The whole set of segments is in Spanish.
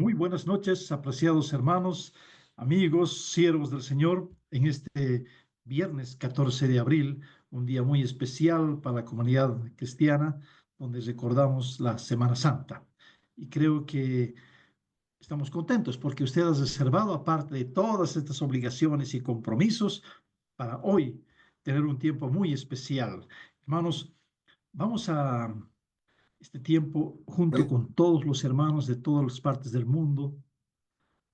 Muy buenas noches, apreciados hermanos, amigos, siervos del Señor, en este viernes 14 de abril, un día muy especial para la comunidad cristiana, donde recordamos la Semana Santa. Y creo que estamos contentos porque usted ha reservado, aparte de todas estas obligaciones y compromisos, para hoy tener un tiempo muy especial. Hermanos, vamos a este tiempo junto con todos los hermanos de todas las partes del mundo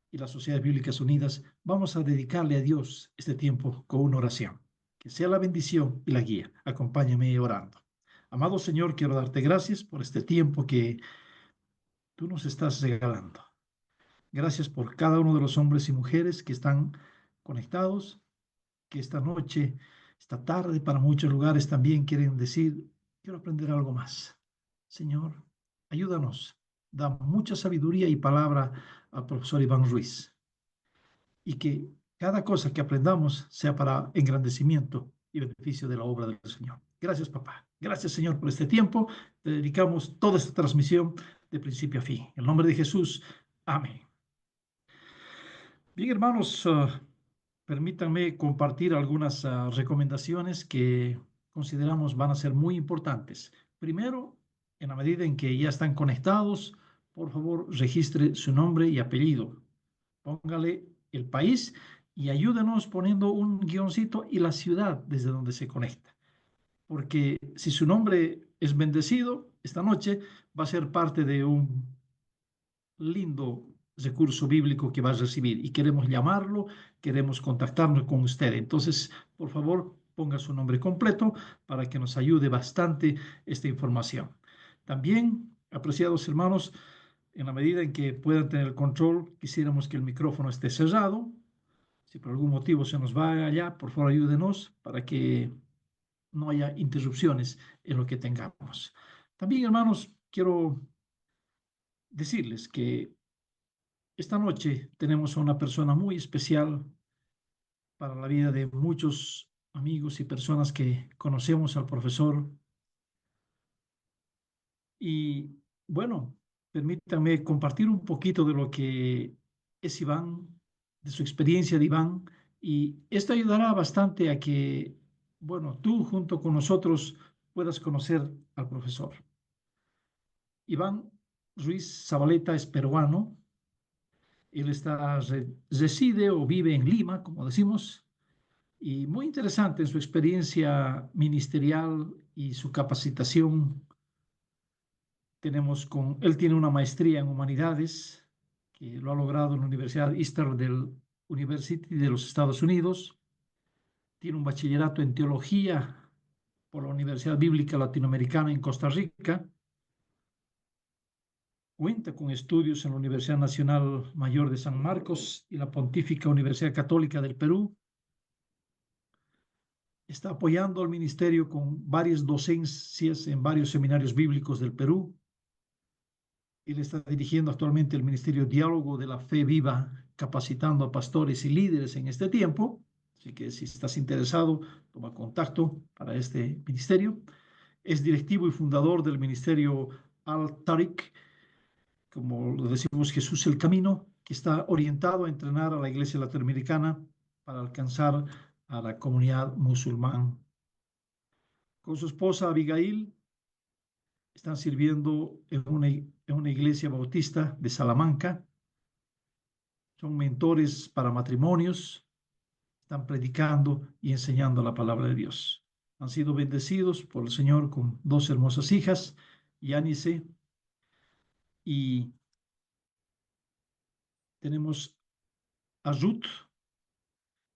y las Sociedades Bíblicas Unidas, vamos a dedicarle a Dios este tiempo con una oración. Que sea la bendición y la guía. Acompáñame orando. Amado Señor, quiero darte gracias por este tiempo que tú nos estás regalando. Gracias por cada uno de los hombres y mujeres que están conectados, que esta noche, esta tarde, para muchos lugares también quieren decir, quiero aprender algo más. Señor, ayúdanos. Da mucha sabiduría y palabra al profesor Iván Ruiz. Y que cada cosa que aprendamos sea para engrandecimiento y beneficio de la obra del Señor. Gracias, papá. Gracias, Señor, por este tiempo. Te dedicamos toda esta transmisión de principio a fin. En el nombre de Jesús. Amén. Bien, hermanos, permítanme compartir algunas recomendaciones que consideramos van a ser muy importantes. Primero, en la medida en que ya están conectados, por favor, registre su nombre y apellido. Póngale el país y ayúdenos poniendo un guioncito y la ciudad desde donde se conecta. Porque si su nombre es bendecido, esta noche va a ser parte de un lindo recurso bíblico que va a recibir y queremos llamarlo, queremos contactarnos con usted. Entonces, por favor, ponga su nombre completo para que nos ayude bastante esta información. También, apreciados hermanos, en la medida en que puedan tener el control, quisiéramos que el micrófono esté cerrado. Si por algún motivo se nos va allá, por favor ayúdenos para que no haya interrupciones en lo que tengamos. También, hermanos, quiero decirles que esta noche tenemos a una persona muy especial para la vida de muchos amigos y personas que conocemos al profesor. Y bueno, permítanme compartir un poquito de lo que es Iván, de su experiencia de Iván, y esto ayudará bastante a que, bueno, tú junto con nosotros puedas conocer al profesor. Iván Ruiz Zabaleta es peruano. Él reside o vive en Lima, como decimos, y muy interesante en su experiencia ministerial y su capacitación. Él tiene una maestría en humanidades que lo ha logrado en la Universidad Eastern University de los Estados Unidos. Tiene un bachillerato en teología por la Universidad Bíblica Latinoamericana en Costa Rica. Cuenta con estudios en la Universidad Nacional Mayor de San Marcos y la Pontífica Universidad Católica del Perú. Está apoyando al ministerio con varias docencias en varios seminarios bíblicos del Perú. Él está dirigiendo actualmente el Ministerio Diálogo de la Fe Viva, capacitando a pastores y líderes en este tiempo. Así que si estás interesado, toma contacto para este ministerio. Es directivo y fundador del Ministerio Al-Tariq, como lo decimos, Jesús el Camino, que está orientado a entrenar a la iglesia latinoamericana para alcanzar a la comunidad musulmana. Con su esposa Abigail están sirviendo en una iglesia bautista de Salamanca. Son mentores para matrimonios. Están predicando y enseñando la palabra de Dios. Han sido bendecidos por el Señor con dos hermosas hijas, Yanice, y tenemos a Ruth,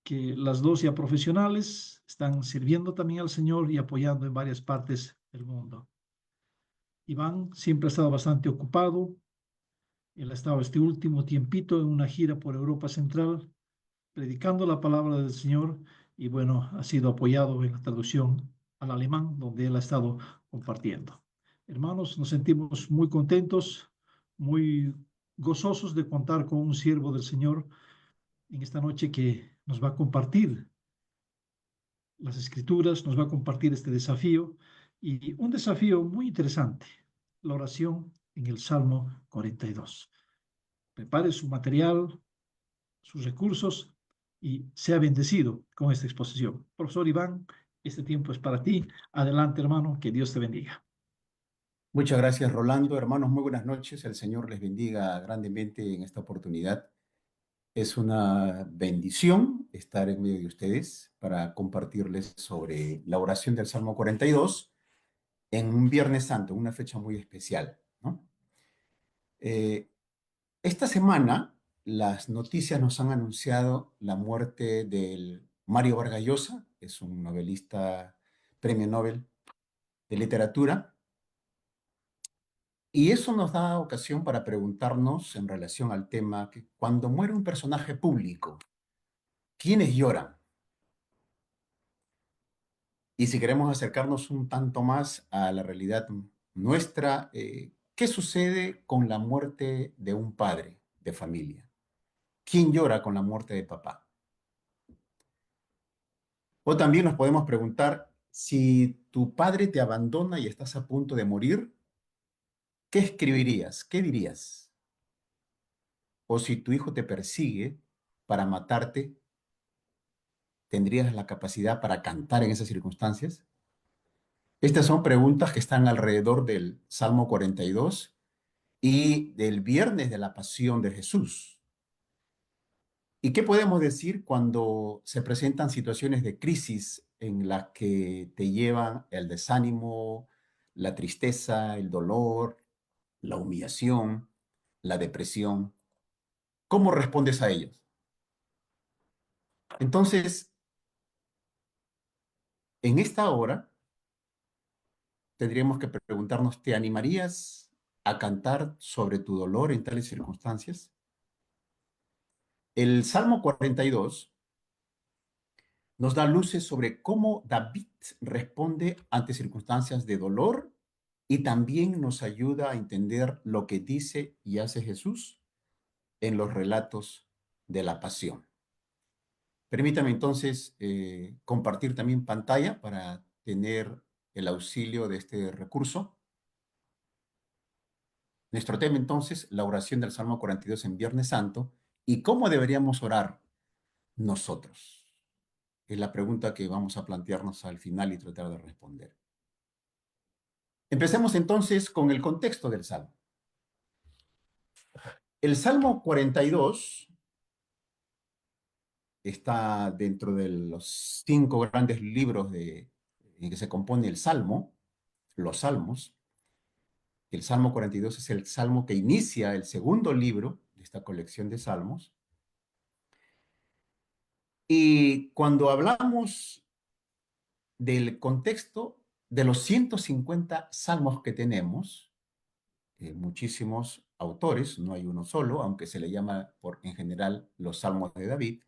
que las dos ya profesionales están sirviendo también al Señor y apoyando en varias partes del mundo. Iván siempre ha estado bastante ocupado. Él ha estado este último tiempito en una gira por Europa Central, predicando la palabra del Señor y bueno, ha sido apoyado en la traducción al alemán, donde él ha estado compartiendo. Hermanos, nos sentimos muy contentos, muy gozosos de contar con un siervo del Señor en esta noche que nos va a compartir las escrituras, nos va a compartir este desafío y un desafío muy interesante, la oración en el Salmo 42. prepare su material, sus recursos y sea bendecido con esta exposición. Profesor Iván, este tiempo es para ti. Adelante, hermano, que Dios te bendiga. Muchas gracias, Rolando. Hermanos, muy buenas noches. El Señor les bendiga grandemente en esta oportunidad. Es una bendición estar en medio de ustedes para compartirles sobre la oración del Salmo 42 en un Viernes Santo, una fecha muy especial, ¿no? Eh, esta semana las noticias nos han anunciado la muerte del Mario Vargas Llosa, es un novelista premio Nobel de literatura. Y eso nos da ocasión para preguntarnos en relación al tema que cuando muere un personaje público, ¿quiénes lloran? Y si queremos acercarnos un tanto más a la realidad nuestra, ¿qué sucede con la muerte de un padre de familia? ¿Quién llora con la muerte de papá? O también nos podemos preguntar, si tu padre te abandona y estás a punto de morir, ¿qué escribirías? ¿Qué dirías? O si tu hijo te persigue para matarte, ¿tendrías la capacidad para cantar en esas circunstancias? Estas son preguntas que están alrededor del Salmo 42 y del viernes de la pasión de Jesús. ¿Y qué podemos decir cuando se presentan situaciones de crisis en las que te llevan el desánimo, la tristeza, el dolor, la humillación, la depresión? ¿Cómo respondes a ellos? Entonces, en esta hora, tendríamos que preguntarnos, ¿te animarías a cantar sobre tu dolor en tales circunstancias? El Salmo 42 nos da luces sobre cómo David responde ante circunstancias de dolor y también nos ayuda a entender lo que dice y hace Jesús en los relatos de la pasión. Permítame entonces compartir también pantalla para tener el auxilio de este recurso. Nuestro tema entonces, la oración del Salmo 42 en Viernes Santo y cómo deberíamos orar nosotros. Es la pregunta que vamos a plantearnos al final y tratar de responder. Empecemos entonces con el contexto del Salmo. El Salmo 42 está dentro de los 5 grandes libros en que se compone el Salmo, los Salmos. El Salmo 42 es el salmo que inicia el segundo libro de esta colección de salmos. Y cuando hablamos del contexto de los 150 salmos que tenemos, muchísimos autores, no hay uno solo, aunque se le llama en general los salmos de David.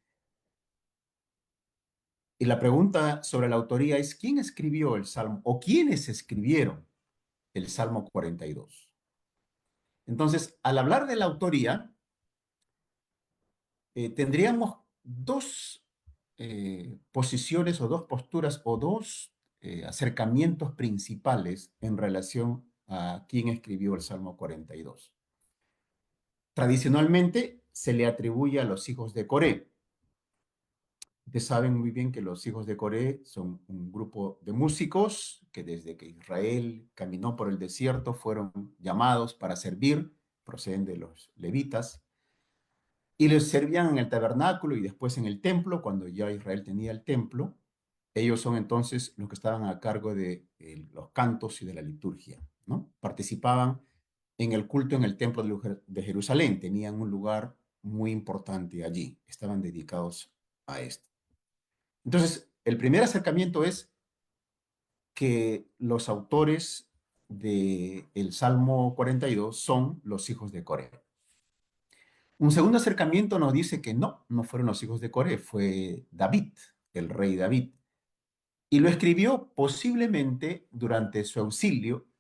Y la pregunta sobre la autoría es, ¿quién escribió el salmo o quiénes escribieron el Salmo 42? Entonces, al hablar de la autoría, tendríamos dos posiciones o dos posturas o dos acercamientos principales en relación a quién escribió el Salmo 42. Tradicionalmente se le atribuye a los hijos de Coré. Ustedes saben muy bien que los hijos de Coré son un grupo de músicos que desde que Israel caminó por el desierto fueron llamados para servir, proceden de los levitas, y les servían en el tabernáculo y después en el templo, cuando ya Israel tenía el templo. Ellos son entonces los que estaban a cargo de los cantos y de la liturgia, ¿no? Participaban en el culto en el templo de Jerusalén, tenían un lugar muy importante allí, estaban dedicados a esto. Entonces, el primer acercamiento es que los autores del Salmo 42 son los hijos de Coré. Un segundo acercamiento nos dice que no fueron los hijos de Coré, fue David, el rey David. Y lo escribió posiblemente durante su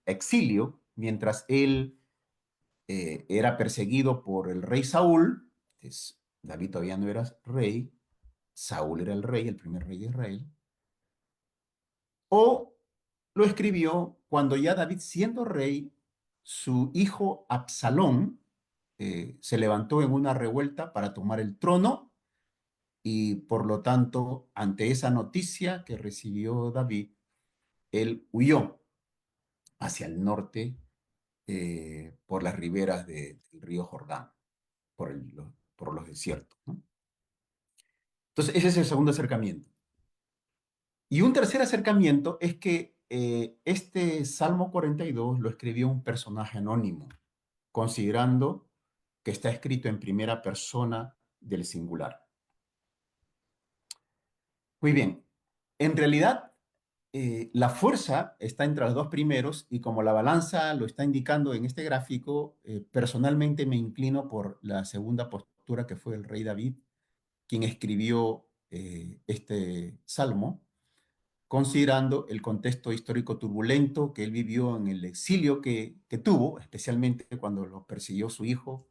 exilio, mientras él era perseguido por el rey Saúl. Entonces, David todavía no era rey, Saúl era el rey, el primer rey de Israel. O lo escribió cuando ya David, siendo rey, su hijo Absalón se levantó en una revuelta para tomar el trono y por lo tanto, ante esa noticia que recibió David, él huyó hacia el norte por las riberas del río Jordán, por los desiertos, ¿no? Entonces, ese es el segundo acercamiento. Y un tercer acercamiento es que este Salmo 42 lo escribió un personaje anónimo, considerando que está escrito en primera persona del singular. Muy bien, en realidad la fuerza está entre los dos primeros y como la balanza lo está indicando en este gráfico, personalmente me inclino por la segunda postura que fue el rey David, quien escribió este salmo, considerando el contexto histórico turbulento que él vivió en el exilio que tuvo, especialmente cuando lo persiguió su hijo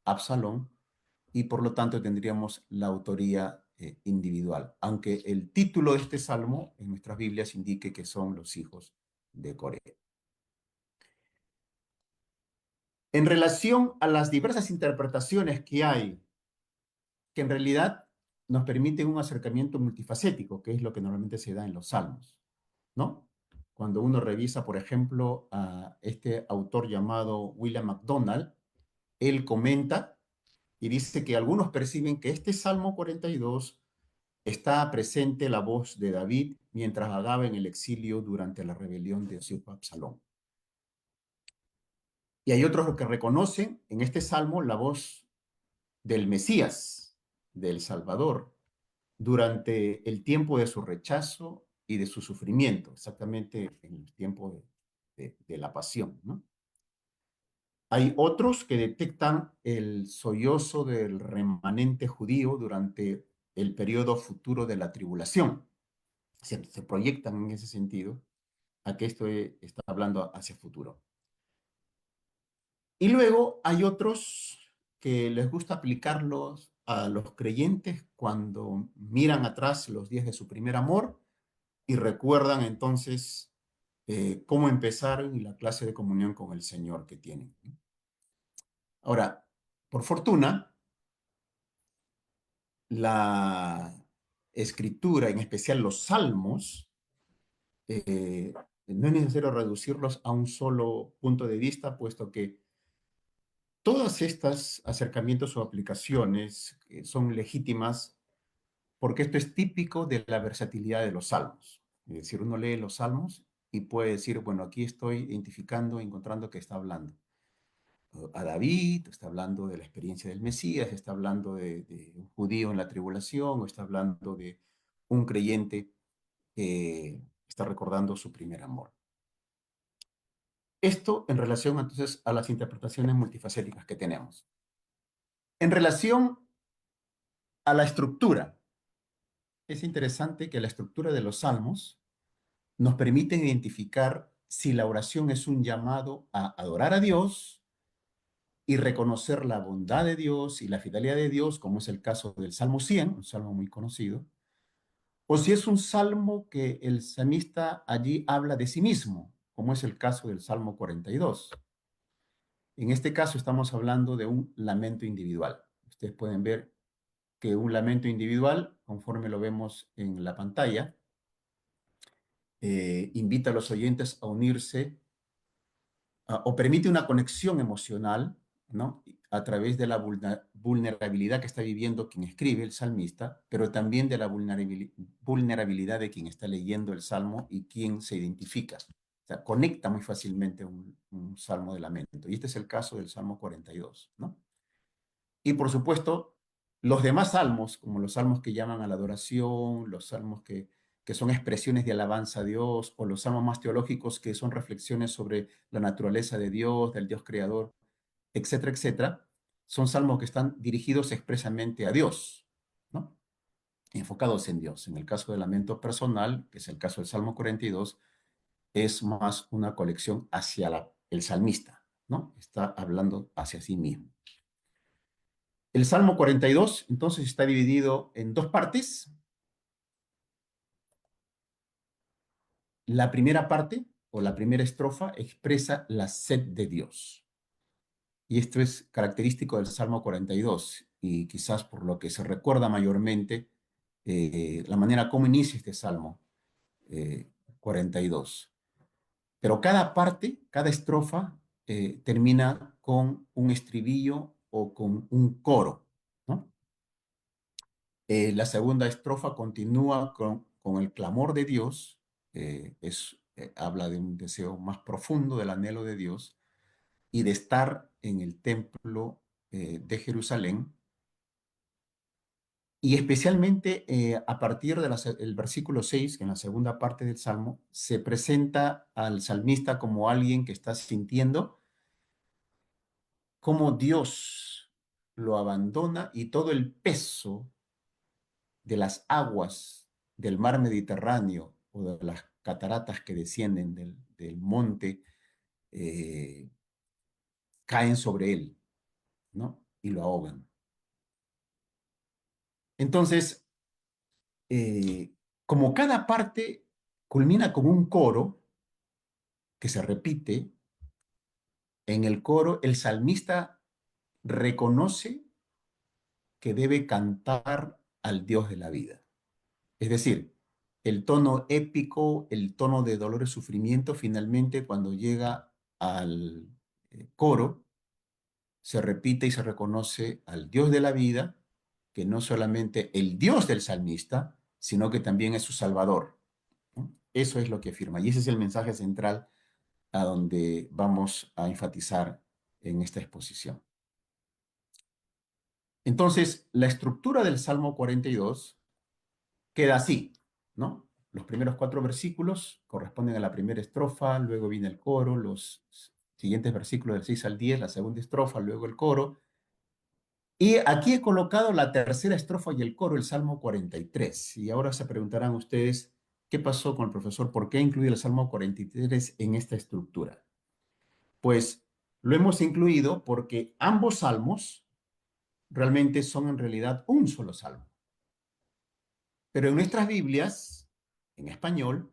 Absalón, y por lo tanto tendríamos la autoría individual, aunque el título de este salmo en nuestras Biblias indique que son los hijos de Coré. En relación a las diversas interpretaciones que hay, que en realidad nos permiten un acercamiento multifacético, que es lo que normalmente se da en los salmos, ¿no? Cuando uno revisa, por ejemplo, a este autor llamado William MacDonald, él comenta y dice que algunos perciben que este Salmo 42 está presente la voz de David mientras vagaba en el exilio durante la rebelión de su hijo Absalón. Y hay otros que reconocen en este salmo la voz del Mesías, del Salvador, durante el tiempo de su rechazo y de su sufrimiento, exactamente en el tiempo de la pasión, ¿no? Hay otros que detectan el sollozo del remanente judío durante el periodo futuro de la tribulación. Se proyectan en ese sentido a que esto está hablando hacia el futuro. Y luego hay otros que les gusta aplicarlos a los creyentes cuando miran atrás los días de su primer amor y recuerdan entonces cómo empezaron y la clase de comunión con el Señor que tienen. Ahora, por fortuna, la escritura, en especial los salmos, no es necesario reducirlos a un solo punto de vista, puesto que todas estas acercamientos o aplicaciones son legítimas porque esto es típico de la versatilidad de los salmos. Es decir, uno lee los salmos y puede decir, bueno, aquí estoy identificando, encontrando que está hablando a David, está hablando de la experiencia del Mesías, está hablando de un judío en la tribulación, o está hablando de un creyente que está recordando su primer amor. Esto en relación entonces a las interpretaciones multifacéticas que tenemos. En relación a la estructura, es interesante que la estructura de los salmos nos permite identificar si la oración es un llamado a adorar a Dios y reconocer la bondad de Dios y la fidelidad de Dios, como es el caso del Salmo 100, un salmo muy conocido, o si es un salmo que el salmista allí habla de sí mismo, como es el caso del Salmo 42. En este caso estamos hablando de un lamento individual. Ustedes pueden ver que un lamento individual, conforme lo vemos en la pantalla, invita a los oyentes a unirse o permite una conexión emocional, ¿no? A través de la vulnerabilidad que está viviendo quien escribe, el salmista, pero también de la vulnerabilidad de quien está leyendo el salmo y quien se identifica. O sea, conecta muy fácilmente un salmo de lamento. Y este es el caso del Salmo 42, ¿no? Y por supuesto, los demás salmos, como los salmos que llaman a la adoración, los salmos que son expresiones de alabanza a Dios, o los salmos más teológicos que son reflexiones sobre la naturaleza de Dios, del Dios creador, etcétera, etcétera, son salmos que están dirigidos expresamente a Dios, ¿no? Enfocados en Dios. En el caso del lamento personal, que es el caso del Salmo 42, es más una colección hacia el salmista, ¿no? Está hablando hacia sí mismo. El Salmo 42, entonces, está dividido en dos partes. La primera parte, o la primera estrofa, expresa la sed de Dios. y esto es característico del Salmo 42, y quizás por lo que se recuerda mayormente la manera como inicia este Salmo 42. Pero cada parte, cada estrofa, termina con un estribillo o con un coro, ¿no? La segunda estrofa continúa con el clamor de Dios, habla de un deseo más profundo, del anhelo de Dios, y de estar en el templo de Jerusalén, y especialmente a partir del versículo 6, que en la segunda parte del Salmo, se presenta al salmista como alguien que está sintiendo cómo Dios lo abandona y todo el peso de las aguas del mar Mediterráneo o de las cataratas que descienden del monte eh, caen sobre él, ¿no? Y lo ahogan. Entonces, eh, como cada parte culmina con un coro que se repite, en el coro el salmista reconoce que debe cantar al Dios de la vida. Es decir, el tono épico, el tono de dolor y sufrimiento, finalmente cuando llega al coro, se repite y se reconoce al Dios de la vida, que no solamente el Dios del salmista, sino que también es su Salvador, ¿no? Eso es lo que afirma. Y ese es el mensaje central a donde vamos a enfatizar en esta exposición. Entonces, la estructura del Salmo 42 queda así, ¿no? Los primeros 4 versículos corresponden a la primera estrofa, luego viene el coro, los siguientes versículos del 6 al 10, la segunda estrofa, luego el coro. Y aquí he colocado la tercera estrofa y el coro, el Salmo 43. Y ahora se preguntarán ustedes, ¿qué pasó con el profesor? ¿Por qué incluir el Salmo 43 en esta estructura? Pues lo hemos incluido porque ambos salmos realmente son en realidad un solo salmo. Pero en nuestras Biblias, en español,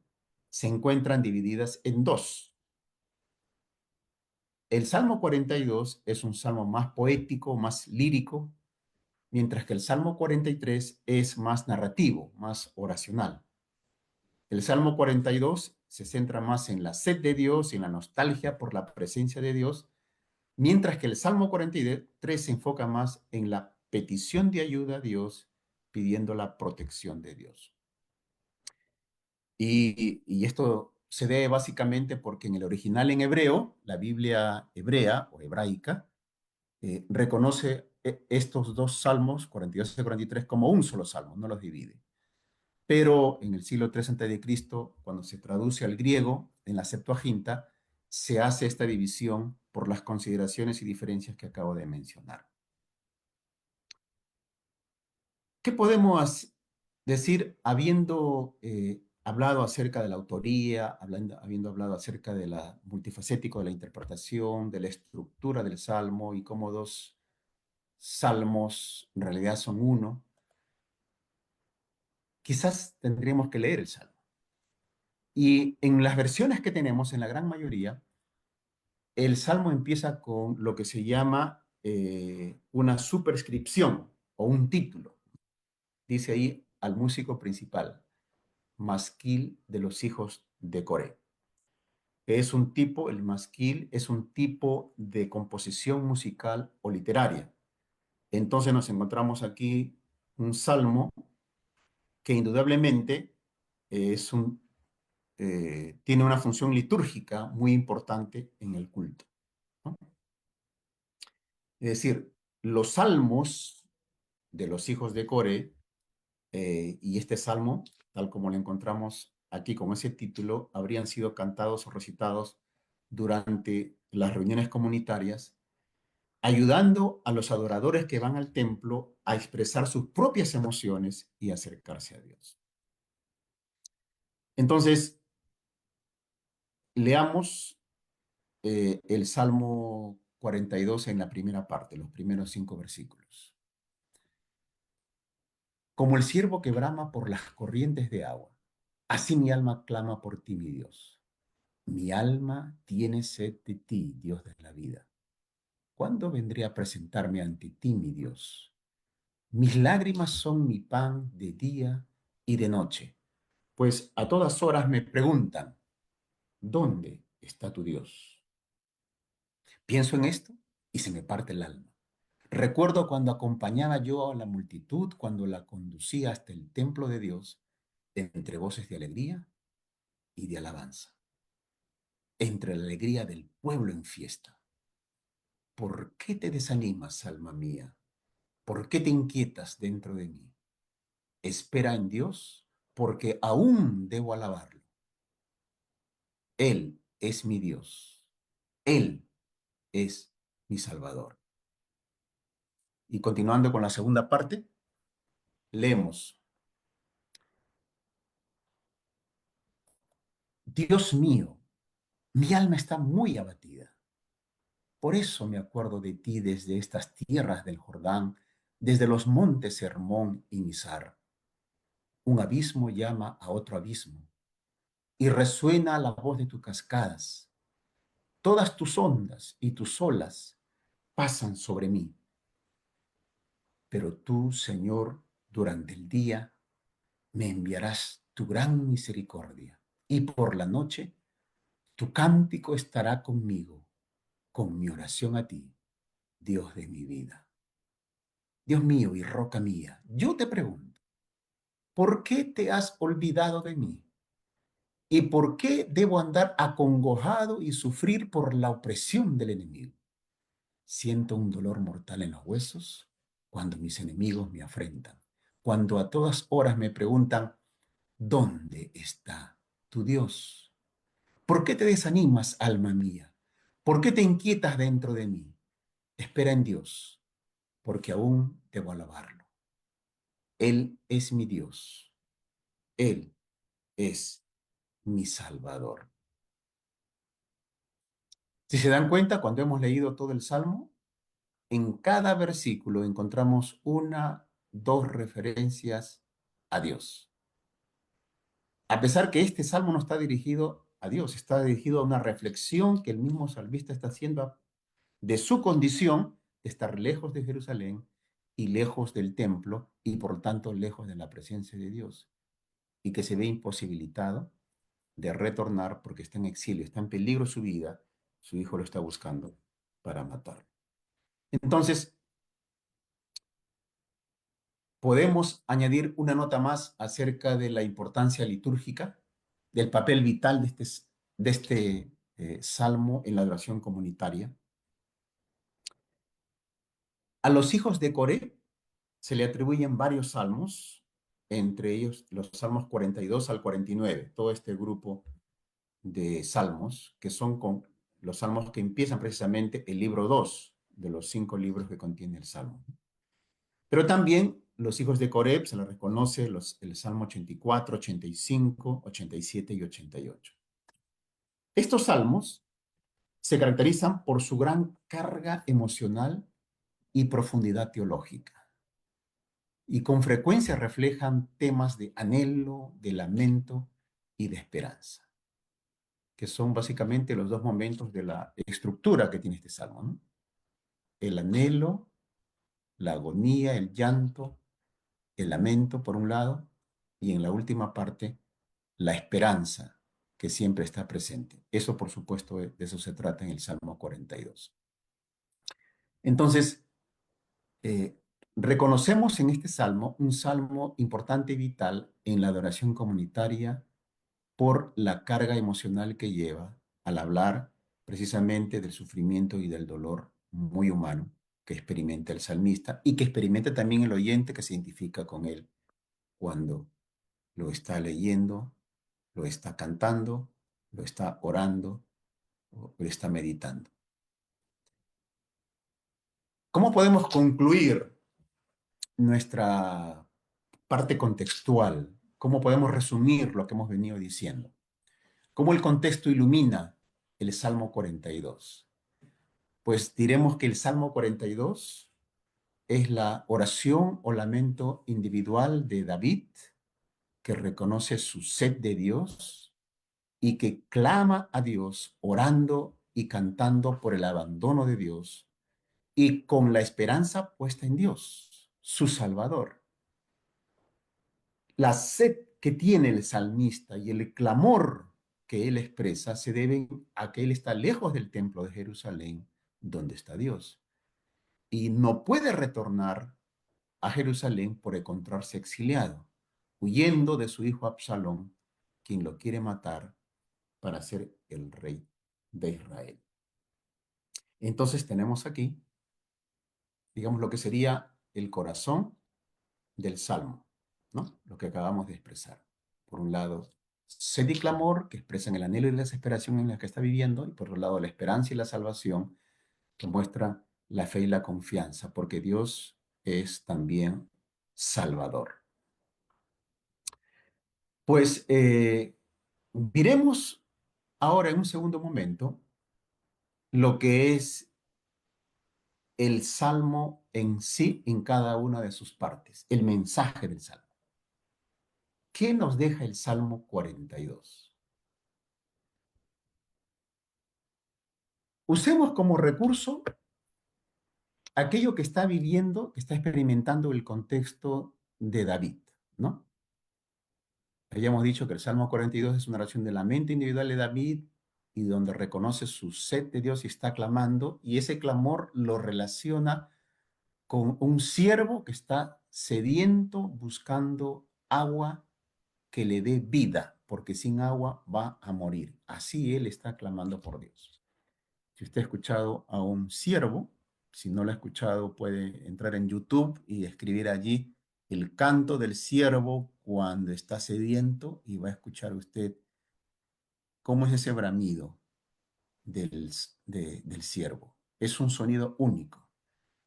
se encuentran divididas en dos. El Salmo 42 es un salmo más poético, más lírico, mientras que el Salmo 43 es más narrativo, más oracional. El Salmo 42 se centra más en la sed de Dios y en la nostalgia por la presencia de Dios, mientras que el Salmo 43 se enfoca más en la petición de ayuda a Dios, pidiendo la protección de Dios. Y esto se debe básicamente porque en el original en hebreo, la Biblia hebrea o hebraica, reconoce estos dos salmos, 42 y 43, como un solo salmo, no los divide. Pero en el siglo III a.C., cuando se traduce al griego, en la Septuaginta, se hace esta división por las consideraciones y diferencias que acabo de mencionar. ¿Qué podemos decir habiendo hablado acerca de la autoría, habiendo hablado acerca de la multifacético de la interpretación, de la estructura del salmo y cómo dos salmos en realidad son uno? Quizás tendríamos que leer el salmo. Y en las versiones que tenemos, en la gran mayoría, el salmo empieza con lo que se llama una superscripción o un título. Dice ahí al músico principal, masquil de los hijos de Coré. Es un tipo, el masquil es un tipo de composición musical o literaria. Entonces nos encontramos aquí un salmo que indudablemente es tiene una función litúrgica muy importante en el culto, ¿no? Es decir, los salmos de los hijos de Coré y este salmo, tal como lo encontramos aquí con ese título, habrían sido cantados o recitados durante las reuniones comunitarias, ayudando a los adoradores que van al templo a expresar sus propias emociones y acercarse a Dios. Entonces, leamos el Salmo 42 en la primera parte, los primeros 5 versículos. Como el ciervo que brama por las corrientes de agua, así mi alma clama por ti, mi Dios. Mi alma tiene sed de ti, Dios de la vida. ¿cuándo vendré a presentarme ante ti, mi Dios? Mis lágrimas son mi pan de día y de noche, pues a todas horas me preguntan, ¿dónde está tu Dios? Pienso en esto y se me parte el alma. Recuerdo cuando acompañaba yo a la multitud, cuando la conducía hasta el templo de Dios, entre voces de alegría y de alabanza, entre la alegría del pueblo en fiesta. ¿Por qué te desanimas, alma mía? ¿Por qué te inquietas dentro de mí? Espera en Dios, porque aún debo alabarlo. Él es mi Dios. Él es mi Salvador. Y continuando con la segunda parte, leemos, Dios mío, mi alma está muy abatida. Por eso me acuerdo de ti desde estas tierras del Jordán, desde los montes Hermón y Mizar. Un abismo llama a otro abismo y resuena la voz de tus cascadas. Todas tus ondas y tus olas pasan sobre mí. Pero tú, Señor, durante el día me enviarás tu gran misericordia y por la noche tu cántico estará conmigo, con mi oración a ti, Dios de mi vida. Dios mío y roca mía, yo te pregunto, ¿por qué te has olvidado de mí? ¿Y por qué debo andar acongojado y sufrir por la opresión del enemigo? Siento un dolor mortal en los huesos cuando mis enemigos me afrentan, cuando a todas horas me preguntan, ¿dónde está tu Dios? ¿Por qué te desanimas, alma mía? ¿Por qué te inquietas dentro de mí? Espera en Dios, porque aún debo alabarlo. Él es mi Dios. Él es mi Salvador. Si se dan cuenta, cuando hemos leído todo el Salmo, en cada versículo encontramos una, dos referencias a Dios. A pesar que este salmo no está dirigido a Dios, está dirigido a una reflexión que el mismo salmista está haciendo de su condición de estar lejos de Jerusalén y lejos del templo y por tanto lejos de la presencia de Dios y que se ve imposibilitado de retornar porque está en exilio, está en peligro su vida, su hijo lo está buscando para matarlo. Entonces, podemos añadir una nota más acerca de la importancia litúrgica, del papel vital de este salmo en la adoración comunitaria. A los hijos de Coré se le atribuyen varios salmos, entre ellos los salmos 42 al 49, todo este grupo de salmos, que son los salmos que empiezan precisamente el libro 2 de los 5 libros que contiene el salmo. Pero también los hijos de Coré se les reconoce el Salmo 84, 85, 87 y 88. Estos salmos se caracterizan por su gran carga emocional y profundidad teológica, y con frecuencia reflejan temas de anhelo, de lamento y de esperanza, que son básicamente los dos momentos de la estructura que tiene este salmo, ¿no? El anhelo, la agonía, el llanto, el lamento por un lado, y en la última parte, la esperanza que siempre está presente. Eso, por supuesto, de eso se trata en el Salmo 42. Entonces, eh, reconocemos en este salmo un salmo importante y vital en la adoración comunitaria por la carga emocional que lleva al hablar precisamente del sufrimiento y del dolor muy humano que experimenta el salmista y que experimenta también el oyente que se identifica con él cuando lo está leyendo, lo está cantando, lo está orando o lo está meditando. ¿Cómo podemos concluir nuestra parte contextual? ¿Cómo podemos resumir lo que hemos venido diciendo? ¿Cómo el contexto ilumina el Salmo 42? Pues diremos que el Salmo 42 es la oración o lamento individual de David, que reconoce su sed de Dios y que clama a Dios orando y cantando por el abandono de Dios y con la esperanza puesta en Dios, su Salvador. La sed que tiene el salmista y el clamor que él expresa se deben a que él está lejos del templo de Jerusalén, donde está Dios, y no puede retornar a Jerusalén por encontrarse exiliado, huyendo de su hijo Absalón, quien lo quiere matar para ser el rey de Israel. Entonces tenemos aquí, digamos, lo que sería el corazón del Salmo, ¿no? Lo que acabamos de expresar. Por un lado, sed y clamor, que expresan el anhelo y la desesperación en la que está viviendo, y por otro lado, la esperanza y la salvación, que muestra la fe y la confianza, porque Dios es también Salvador. Pues miremos ahora en un segundo momento lo que es el Salmo en sí, en cada una de sus partes, el mensaje del Salmo. ¿Qué nos deja el Salmo 42? Usemos como recurso aquello que está viviendo, que está experimentando el contexto de David, ¿no? Habíamos dicho que el Salmo 42 es una oración de la mente individual de David y donde reconoce su sed de Dios y está clamando, y ese clamor lo relaciona con un siervo que está sediento buscando agua que le dé vida, porque sin agua va a morir. Así él está clamando por Dios. Si usted ha escuchado a un siervo, si no lo ha escuchado, puede entrar en YouTube y escribir allí el canto del siervo cuando está sediento y va a escuchar usted cómo es ese bramido del, del siervo. Es un sonido único,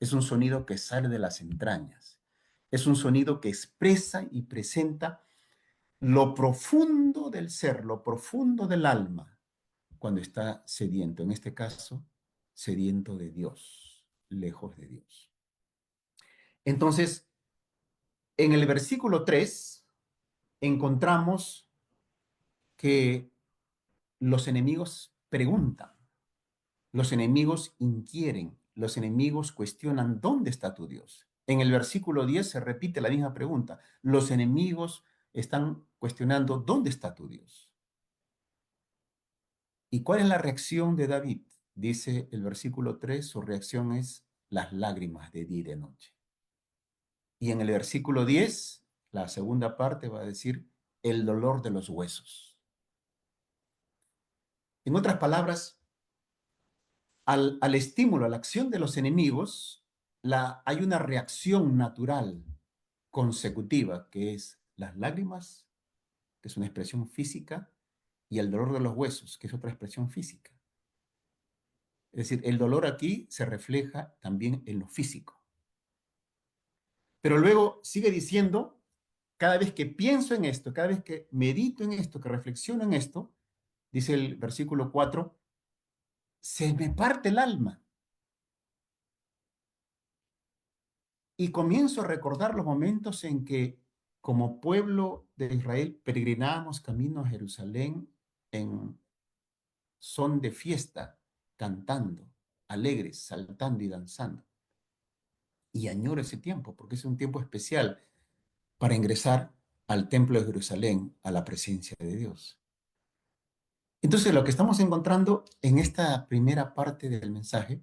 es un sonido que sale de las entrañas, es un sonido que expresa y presenta lo profundo del ser, lo profundo del alma, cuando está sediento, en este caso, sediento de Dios, lejos de Dios. Entonces, en el versículo 3 encontramos que los enemigos preguntan, los enemigos inquieren, los enemigos cuestionan, ¿dónde está tu Dios? En el versículo 10 se repite la misma pregunta. Los enemigos están cuestionando, ¿dónde está tu Dios? ¿Y cuál es la reacción de David? Dice el versículo 3, su reacción es las lágrimas de día y de noche. Y en el versículo 10, la segunda parte va a decir el dolor de los huesos. En otras palabras, al estímulo, a la acción de los enemigos, hay una reacción natural consecutiva, que es las lágrimas, que es una expresión física, y el dolor de los huesos, que es otra expresión física. Es decir, el dolor aquí se refleja también en lo físico. Pero luego sigue diciendo, cada vez que pienso en esto, cada vez que medito en esto, que reflexiono en esto, dice el versículo 4, se me parte el alma. Y comienzo a recordar los momentos en que como pueblo de Israel peregrinábamos camino a Jerusalén en son de fiesta, cantando, alegres, saltando y danzando. Y añoro ese tiempo, porque es un tiempo especial para ingresar al templo de Jerusalén, a la presencia de Dios. Entonces, lo que estamos encontrando en esta primera parte del mensaje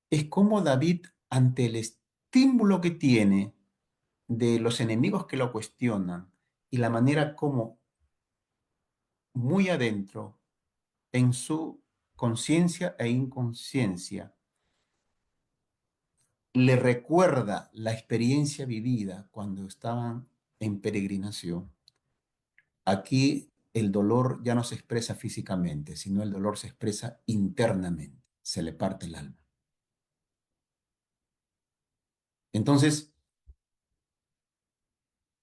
es cómo David, ante el estímulo que tiene de los enemigos que lo cuestionan y la manera como muy adentro, en su conciencia e inconsciencia, le recuerda la experiencia vivida cuando estaban en peregrinación. Aquí el dolor ya no se expresa físicamente, sino el dolor se expresa internamente, se le parte el alma. Entonces,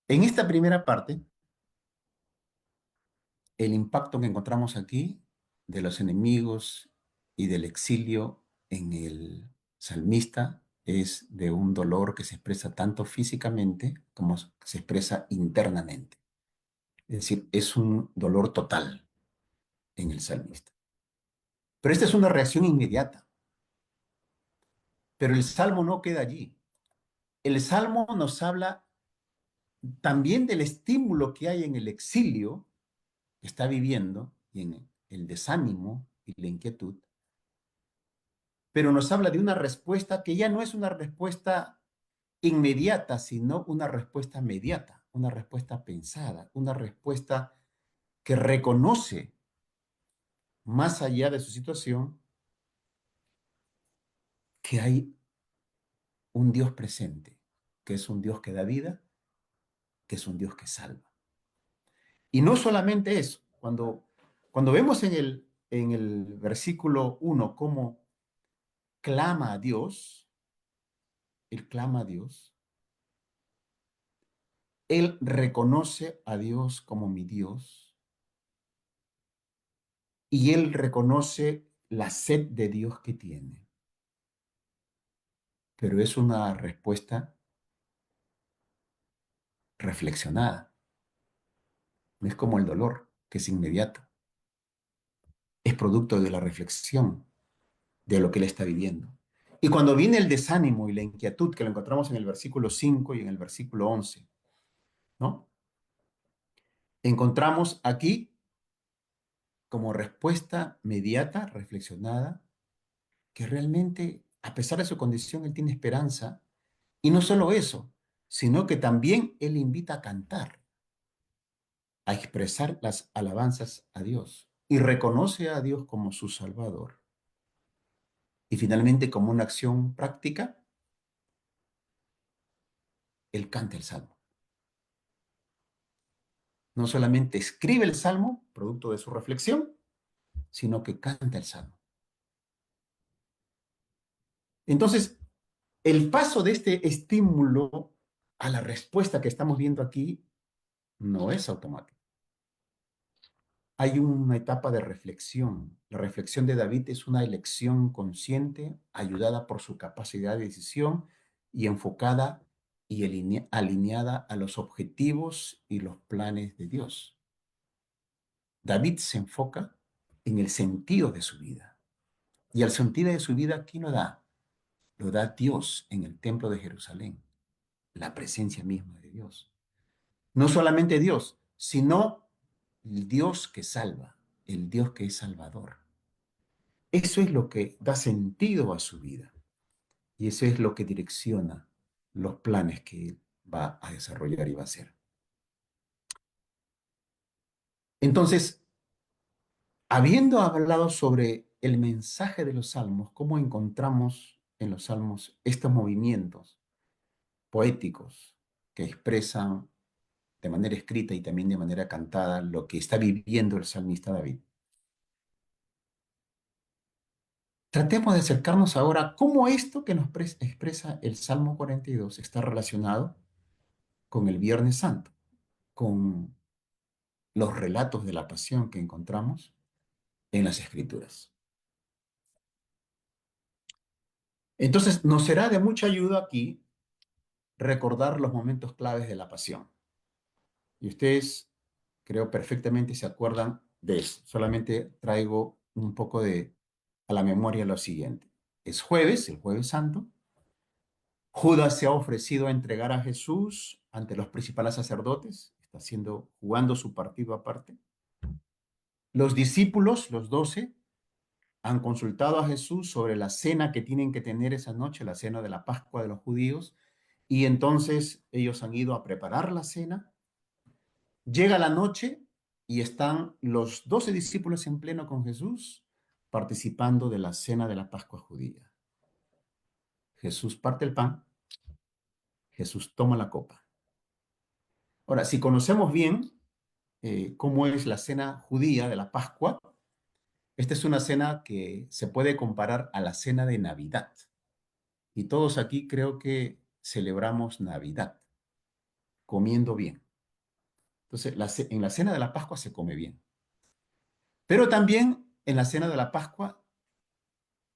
en esta primera parte, el impacto que encontramos aquí de los enemigos y del exilio en el salmista es de un dolor que se expresa tanto físicamente como se expresa internamente. Es decir, es un dolor total en el salmista. Pero esta es una reacción inmediata. Pero el Salmo no queda allí. El Salmo nos habla también del estímulo que hay en el exilio que está viviendo y en el desánimo y la inquietud, pero nos habla de una respuesta que ya no es una respuesta inmediata, sino una respuesta mediata, una respuesta pensada, una respuesta que reconoce más allá de su situación que hay un Dios presente, que es un Dios que da vida, que es un Dios que salva. Y no solamente eso, cuando vemos en el versículo 1 cómo clama a Dios, él clama a Dios, él reconoce a Dios como mi Dios y él reconoce la sed de Dios que tiene. Pero es una respuesta reflexionada, no es como el dolor, que es inmediato, es producto de la reflexión de lo que él está viviendo. Y cuando viene el desánimo y la inquietud, que lo encontramos en el versículo 5 y en el versículo 11, ¿no? Encontramos aquí como respuesta mediata, reflexionada, que realmente, a pesar de su condición, él tiene esperanza. Y no solo eso, sino que también él invita a cantar, a expresar las alabanzas a Dios y reconoce a Dios como su Salvador. Y finalmente, como una acción práctica, él canta el salmo. No solamente escribe el salmo, producto de su reflexión, sino que canta el salmo. Entonces, el paso de este estímulo a la respuesta que estamos viendo aquí no es automático. Hay una etapa de reflexión. La reflexión de David es una elección consciente, ayudada por su capacidad de decisión y enfocada y alineada a los objetivos y los planes de Dios. David se enfoca en el sentido de su vida. Y el sentido de su vida, ¿quién lo da? Lo da Dios en el templo de Jerusalén, la presencia misma de Dios. No solamente Dios, sino el Dios que salva, el Dios que es salvador. Eso es lo que da sentido a su vida y eso es lo que direcciona los planes que él va a desarrollar y va a hacer. Entonces, habiendo hablado sobre el mensaje de los salmos, ¿cómo encontramos en los salmos estos movimientos poéticos que expresan de manera escrita y también de manera cantada lo que está viviendo el salmista David? Tratemos de acercarnos ahora a cómo esto que nos expresa el Salmo 42 está relacionado con el Viernes Santo, con los relatos de la pasión que encontramos en las Escrituras. Entonces, nos será de mucha ayuda aquí recordar los momentos claves de la pasión. Y ustedes, creo, perfectamente se acuerdan de eso. Solamente traigo un poco a la memoria lo siguiente. Es jueves, el jueves santo. Judas se ha ofrecido a entregar a Jesús ante los principales sacerdotes. Está jugando su partido aparte. Los discípulos, los 12, han consultado a Jesús sobre la cena que tienen que tener esa noche, la cena de la Pascua de los judíos, y entonces ellos han ido a preparar la cena. Llega la noche y están los 12 discípulos en pleno con Jesús participando de la cena de la Pascua judía. Jesús parte el pan, Jesús toma la copa. Ahora, si conocemos bien cómo es la cena judía de la Pascua, esta es una cena que se puede comparar a la cena de Navidad. Y todos aquí creo que celebramos Navidad, comiendo bien. Entonces, en la cena de la Pascua se come bien. Pero también en la cena de la Pascua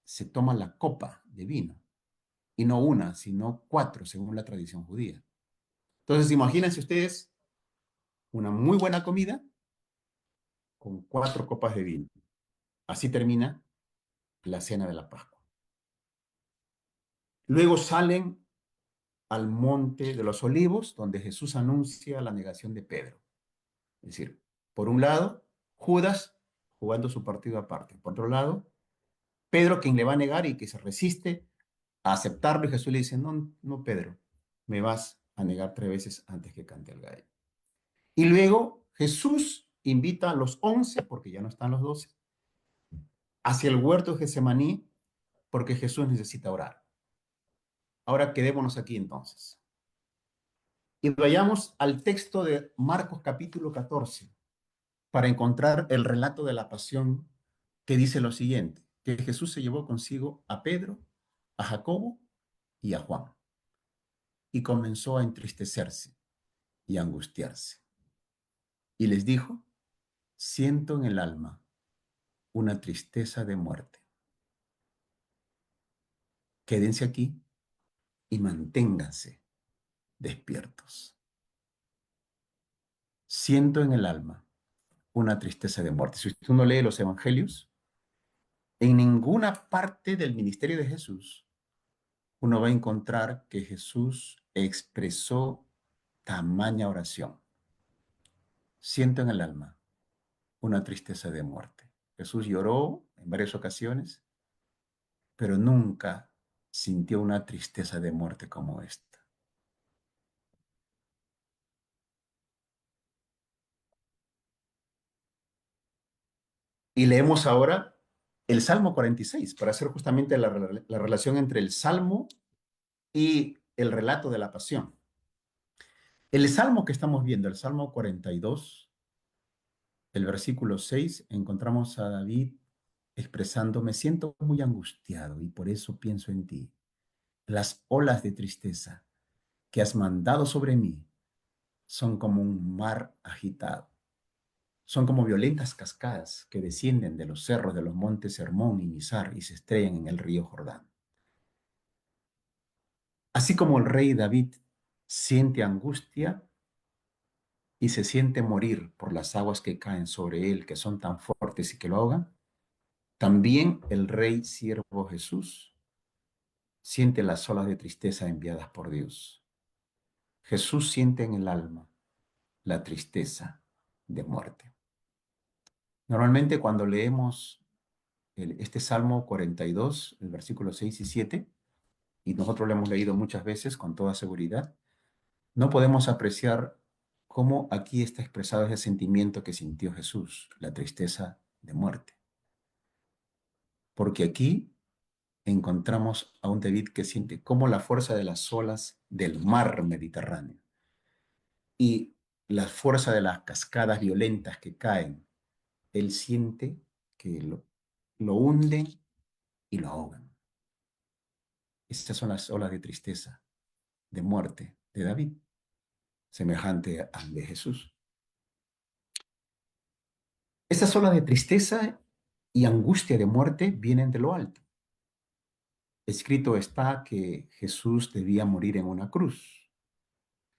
se toma la copa de vino. Y no una, sino cuatro, según la tradición judía. Entonces, imagínense ustedes una muy buena comida con cuatro copas de vino. Así termina la cena de la Pascua. Luego salen al monte de los olivos, donde Jesús anuncia la negación de Pedro. Es decir, por un lado, Judas jugando su partido aparte. Por otro lado, Pedro, quien le va a negar y que se resiste a aceptarlo, y Jesús le dice, no, no, Pedro, me vas a negar 3 veces antes que cante el gallo. Y luego Jesús invita a los 11, porque ya no están los 12, hacia el huerto de Getsemaní, porque Jesús necesita orar. Ahora quedémonos aquí entonces. Y vayamos al texto de Marcos capítulo 14 para encontrar el relato de la pasión que dice lo siguiente, que Jesús se llevó consigo a Pedro, a Jacobo y a Juan, y comenzó a entristecerse y a angustiarse. Y les dijo, siento en el alma una tristeza de muerte. Quédense aquí y manténganse despiertos. Siento en el alma una tristeza de muerte. Si usted no lee los evangelios, en ninguna parte del ministerio de Jesús uno va a encontrar que Jesús expresó tamaña oración. Siento en el alma una tristeza de muerte. Jesús lloró en varias ocasiones, pero nunca sintió una tristeza de muerte como esta. Y leemos ahora el Salmo 46 para hacer justamente la relación entre el Salmo y el relato de la pasión. El Salmo que estamos viendo, el Salmo 42, el versículo 6, encontramos a David expresando, me siento muy angustiado y por eso pienso en ti. Las olas de tristeza que has mandado sobre mí son como un mar agitado. Son como violentas cascadas que descienden de los cerros de los montes Hermón y Mizar y se estrellan en el río Jordán. Así como el rey David siente angustia y se siente morir por las aguas que caen sobre él, que son tan fuertes y que lo ahogan, también el rey siervo Jesús siente las olas de tristeza enviadas por Dios. Jesús siente en el alma la tristeza de muerte. Normalmente cuando leemos este Salmo 42, el versículo 6 y 7, y nosotros lo hemos leído muchas veces con toda seguridad, no podemos apreciar cómo aquí está expresado ese sentimiento que sintió Jesús, la tristeza de muerte. Porque aquí encontramos a un David que siente como la fuerza de las olas del mar Mediterráneo y la fuerza de las cascadas violentas que caen. Él siente que lo hunden y lo ahogan. Estas son las olas de tristeza, de muerte de David, semejante al de Jesús. Estas olas de tristeza y angustia de muerte vienen de lo alto. Escrito está que Jesús debía morir en una cruz.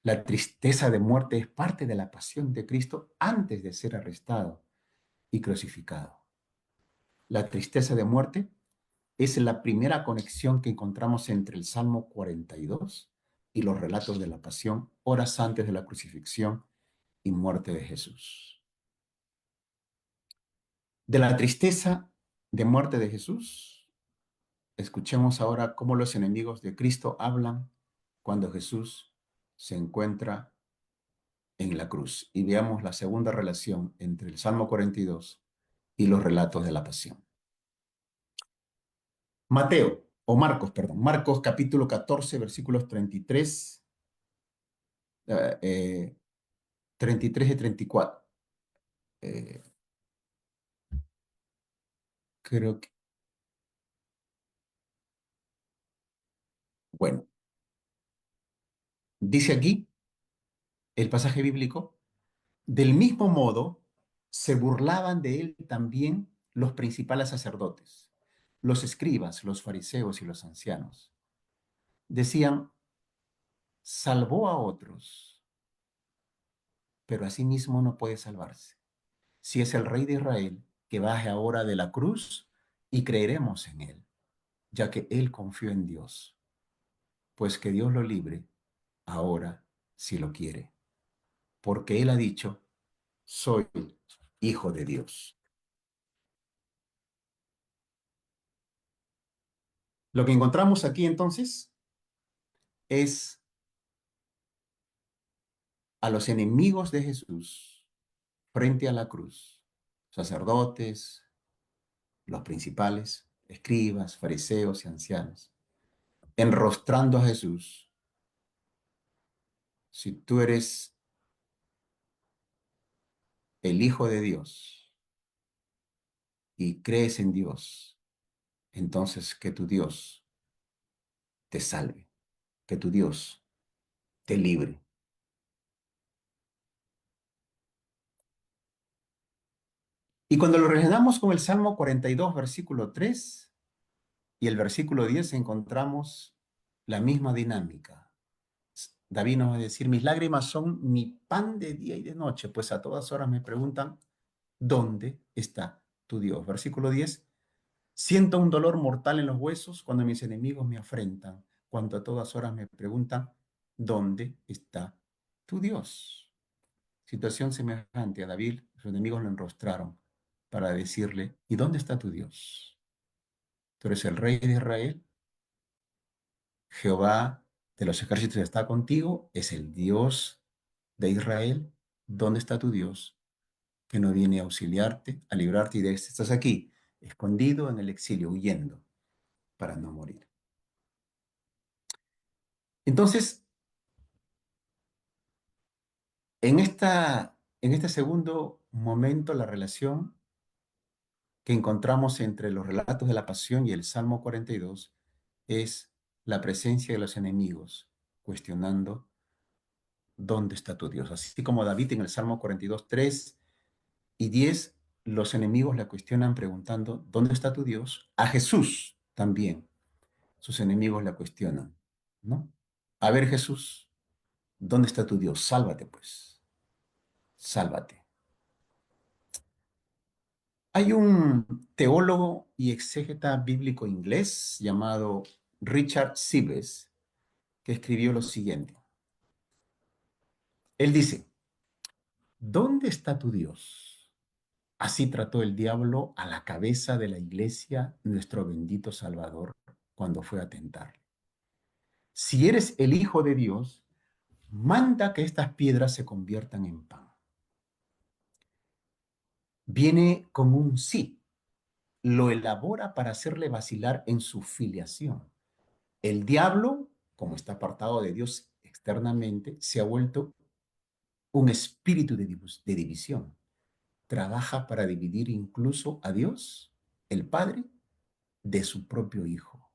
La tristeza de muerte es parte de la pasión de Cristo antes de ser arrestado y crucificado. La tristeza de muerte es la primera conexión que encontramos entre el Salmo 42 y los relatos de la pasión horas antes de la crucifixión y muerte de Jesús. De la tristeza de muerte de Jesús, escuchemos ahora cómo los enemigos de Cristo hablan cuando Jesús se encuentra en la cruz. Y veamos la segunda relación entre el Salmo 42 y los relatos de la pasión. Mateo, o Marcos, perdón, Marcos capítulo 14, versículos 33, 33 y 34. Eh, creo que, bueno, dice aquí el pasaje bíblico, del mismo modo se burlaban de él también los principales sacerdotes, los escribas, los fariseos y los ancianos. Decían, salvó a otros, pero a sí mismo no puede salvarse. Si es el Rey de Israel, que baje ahora de la cruz y creeremos en él, ya que él confió en Dios. pues que Dios lo libre ahora si lo quiere, porque Él ha dicho, soy hijo de Dios. Lo que encontramos aquí entonces es a los enemigos de Jesús frente a la cruz, sacerdotes, los principales, escribas, fariseos y ancianos, enrostrando a Jesús. Si tú eres el Hijo de Dios y crees en Dios, entonces que tu Dios te salve, que tu Dios te libre. Y cuando lo relacionamos con el Salmo 42, versículo 3 y el versículo 10, encontramos la misma dinámica. David nos va a decir, mis lágrimas son mi pan de día y de noche, pues a todas horas me preguntan, ¿dónde está tu Dios? Versículo 10, siento un dolor mortal en los huesos cuando mis enemigos me afrentan, cuando a todas horas me preguntan, ¿dónde está tu Dios? Situación semejante a David, sus enemigos lo enrostraron para decirle, ¿y dónde está tu Dios? Tú eres el rey de Israel, Jehová de los ejércitos está contigo, es el Dios de Israel. ¿Dónde está tu Dios que no viene a auxiliarte, a librarte y de este? Estás aquí, escondido en el exilio, huyendo para no morir. Entonces, en este segundo momento, la relación que encontramos entre los relatos de la pasión y el Salmo 42 es la presencia de los enemigos, cuestionando dónde está tu Dios. Así como David en el Salmo 42, 3 y 10, los enemigos le cuestionan preguntando, ¿dónde está tu Dios? A Jesús también, sus enemigos la cuestionan, ¿no? A ver, Jesús, ¿dónde está tu Dios? Sálvate, pues, sálvate. Hay un teólogo y exégeta bíblico inglés llamado Richard Sibbes que escribió lo siguiente. Él dice, ¿dónde está tu Dios? Así trató el diablo a la cabeza de la iglesia, nuestro bendito Salvador, cuando fue a tentarle. Si eres el Hijo de Dios, manda que estas piedras se conviertan en pan. Viene con un sí, lo elabora para hacerle vacilar en su filiación. El diablo, como está apartado de Dios externamente, se ha vuelto un espíritu de división. Trabaja para dividir incluso a Dios, el Padre, de su propio Hijo,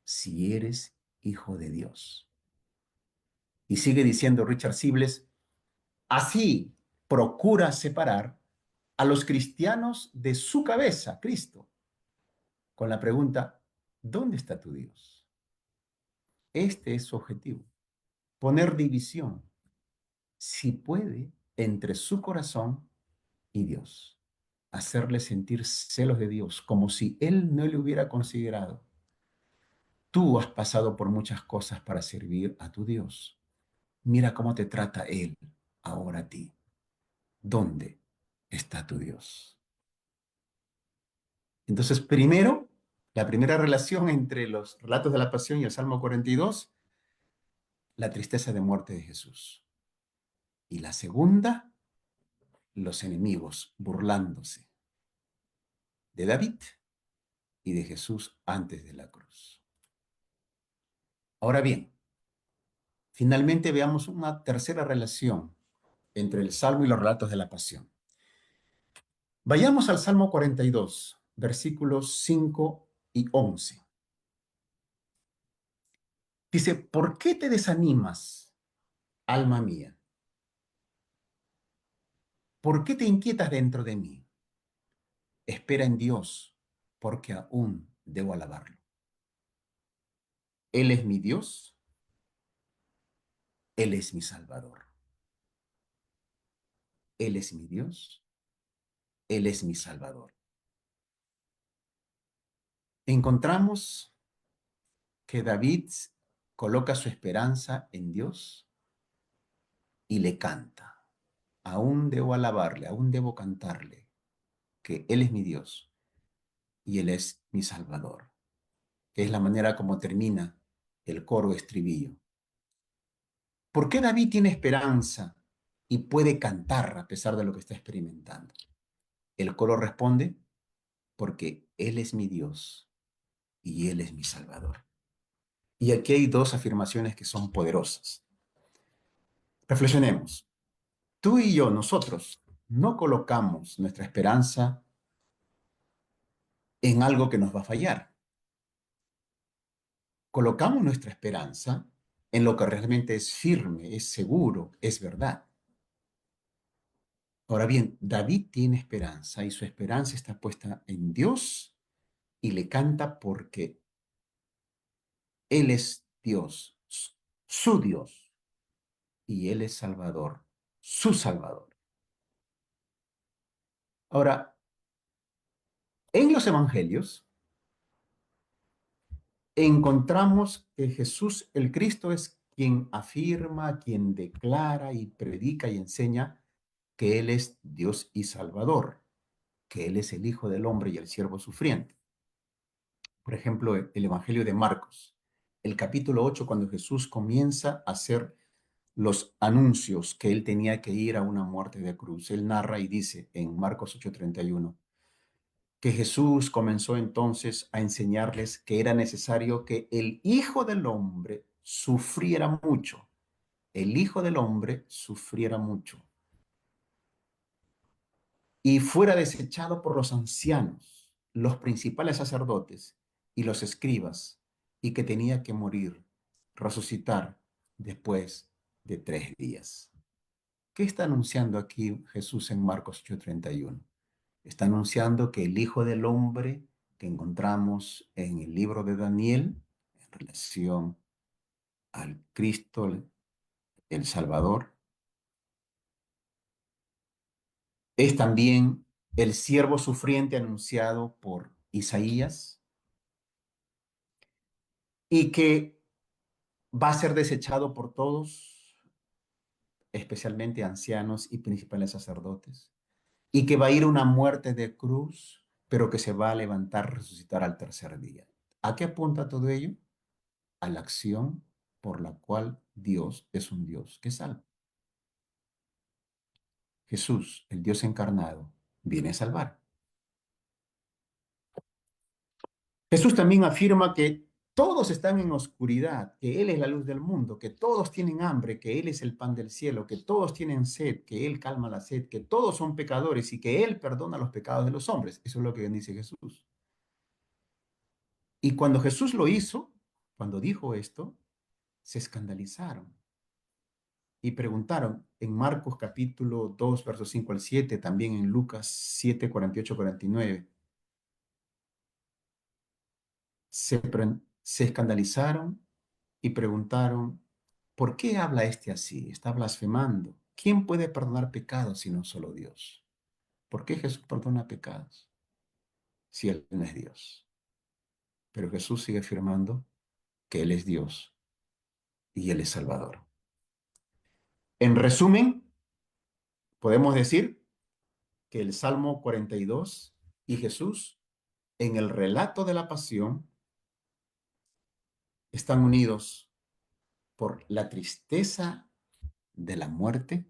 si eres hijo de Dios. Y sigue diciendo Richard Sibles, así procura separar a los cristianos de su cabeza, Cristo, con la pregunta, ¿dónde está tu Dios? Este es su objetivo, poner división, si puede, entre su corazón y Dios, hacerle sentir celos de Dios, como si Él no le hubiera considerado. Tú has pasado por muchas cosas para servir a tu Dios. Mira cómo te trata Él ahora a ti. ¿Dónde está tu Dios? Entonces, primero, la primera relación entre los relatos de la pasión y el Salmo 42, la tristeza de muerte de Jesús. Y la segunda, los enemigos burlándose de David y de Jesús antes de la cruz. Ahora bien, finalmente veamos una tercera relación entre el Salmo y los relatos de la pasión. Vayamos al Salmo 42, versículos 5 y 11. Dice, ¿por qué te desanimas, alma mía? ¿Por qué te inquietas dentro de mí? Espera en Dios, porque aún debo alabarlo. Él es mi Dios, Él es mi Salvador. Él es mi Dios, Él es mi Salvador. Encontramos que David coloca su esperanza en Dios y le canta. Aún debo alabarle, aún debo cantarle, que Él es mi Dios y Él es mi Salvador. Que es la manera como termina el coro estribillo. ¿Por qué David tiene esperanza y puede cantar a pesar de lo que está experimentando? El coro responde, porque Él es mi Dios y Él es mi Salvador. Y aquí hay dos afirmaciones que son poderosas. Reflexionemos. Tú y yo, nosotros, no colocamos nuestra esperanza en algo que nos va a fallar. Colocamos nuestra esperanza en lo que realmente es firme, es seguro, es verdad. Ahora bien, David tiene esperanza y su esperanza está puesta en Dios y le canta porque Él es Dios, su Dios, y Él es Salvador, su Salvador. Ahora, en los evangelios encontramos que Jesús, el Cristo, es quien afirma, quien declara y predica y enseña que Él es Dios y Salvador, que Él es el Hijo del Hombre y el siervo sufriente. Por ejemplo, el Evangelio de Marcos, el capítulo 8, cuando Jesús comienza a hacer los anuncios que Él tenía que ir a una muerte de cruz. Él narra y dice en Marcos 8:31, que Jesús comenzó entonces a enseñarles que era necesario que el Hijo del Hombre sufriera mucho. El Hijo del Hombre sufriera mucho y fuera desechado por los ancianos, los principales sacerdotes y los escribas, y que tenía que morir, resucitar después de 3 días. ¿Qué está anunciando aquí Jesús en Marcos 8:31? Está anunciando que el Hijo del Hombre que encontramos en el libro de Daniel, en relación al Cristo, el Salvador, es también el siervo sufriente anunciado por Isaías y que va a ser desechado por todos, especialmente ancianos y principales sacerdotes, y que va a ir a una muerte de cruz, pero que se va a levantar, resucitar al tercer día. ¿A qué apunta todo ello? A la acción por la cual Dios es un Dios que salva. Jesús, el Dios encarnado, viene a salvar. Jesús también afirma que todos están en oscuridad, que Él es la luz del mundo, que todos tienen hambre, que Él es el pan del cielo, que todos tienen sed, que Él calma la sed, que todos son pecadores y que Él perdona los pecados de los hombres. Eso es lo que dice Jesús. Y cuando Jesús lo hizo, cuando dijo esto, se escandalizaron y preguntaron en Marcos capítulo 2, versos 5 al 7, también en Lucas 7, 48, 49. Se escandalizaron y preguntaron, ¿por qué habla este así? Está blasfemando. ¿Quién puede perdonar pecados sino solo Dios? ¿Por qué Jesús perdona pecados si Él no es Dios? Pero Jesús sigue afirmando que Él es Dios y Él es Salvador. En resumen, podemos decir que el Salmo 42 y Jesús en el relato de la pasión están unidos por la tristeza de la muerte,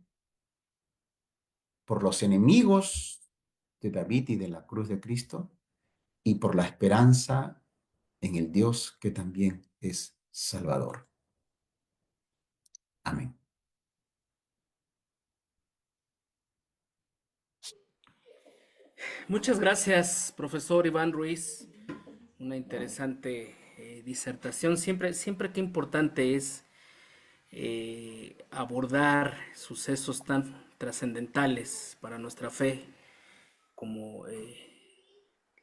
por los enemigos de David y de la cruz de Cristo, y por la esperanza en el Dios que también es Salvador. Amén. Muchas gracias, profesor Iván Ruiz. Una interesante disertación. Siempre qué importante es abordar sucesos tan trascendentales para nuestra fe como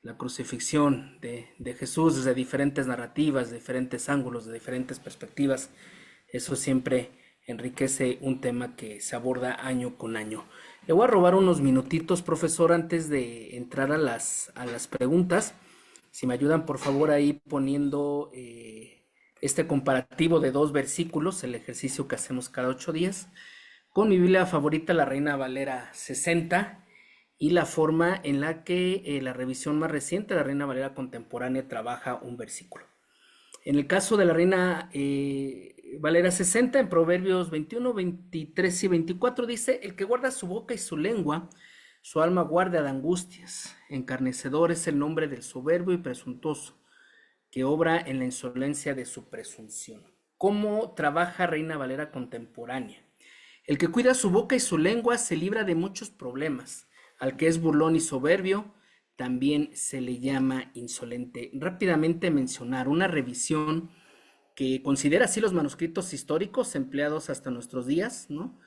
la crucifixión de Jesús desde diferentes narrativas, de diferentes ángulos, de diferentes perspectivas. Eso siempre enriquece un tema que se aborda año con año. Le voy a robar unos minutitos, profesor, antes de entrar a las preguntas. Si me ayudan, por favor, ahí poniendo este comparativo de 2 versículos, el ejercicio que hacemos cada 8 días, con mi Biblia favorita, la Reina Valera 60, y la forma en la que la revisión más reciente, la Reina Valera contemporánea, trabaja un versículo. En el caso de la Reina Valera 60, en Proverbios 21, 23 y 24 dice: el que guarda su boca y su lengua, su alma guarda de angustias. Encarnecedor es el nombre del soberbio y presuntuoso, que obra en la insolencia de su presunción. ¿Cómo trabaja Reina Valera contemporánea? El que cuida su boca y su lengua se libra de muchos problemas. Al que es burlón y soberbio, también se le llama insolente. Rápidamente mencionar una revisión que considera así los manuscritos históricos empleados hasta nuestros días, ¿no?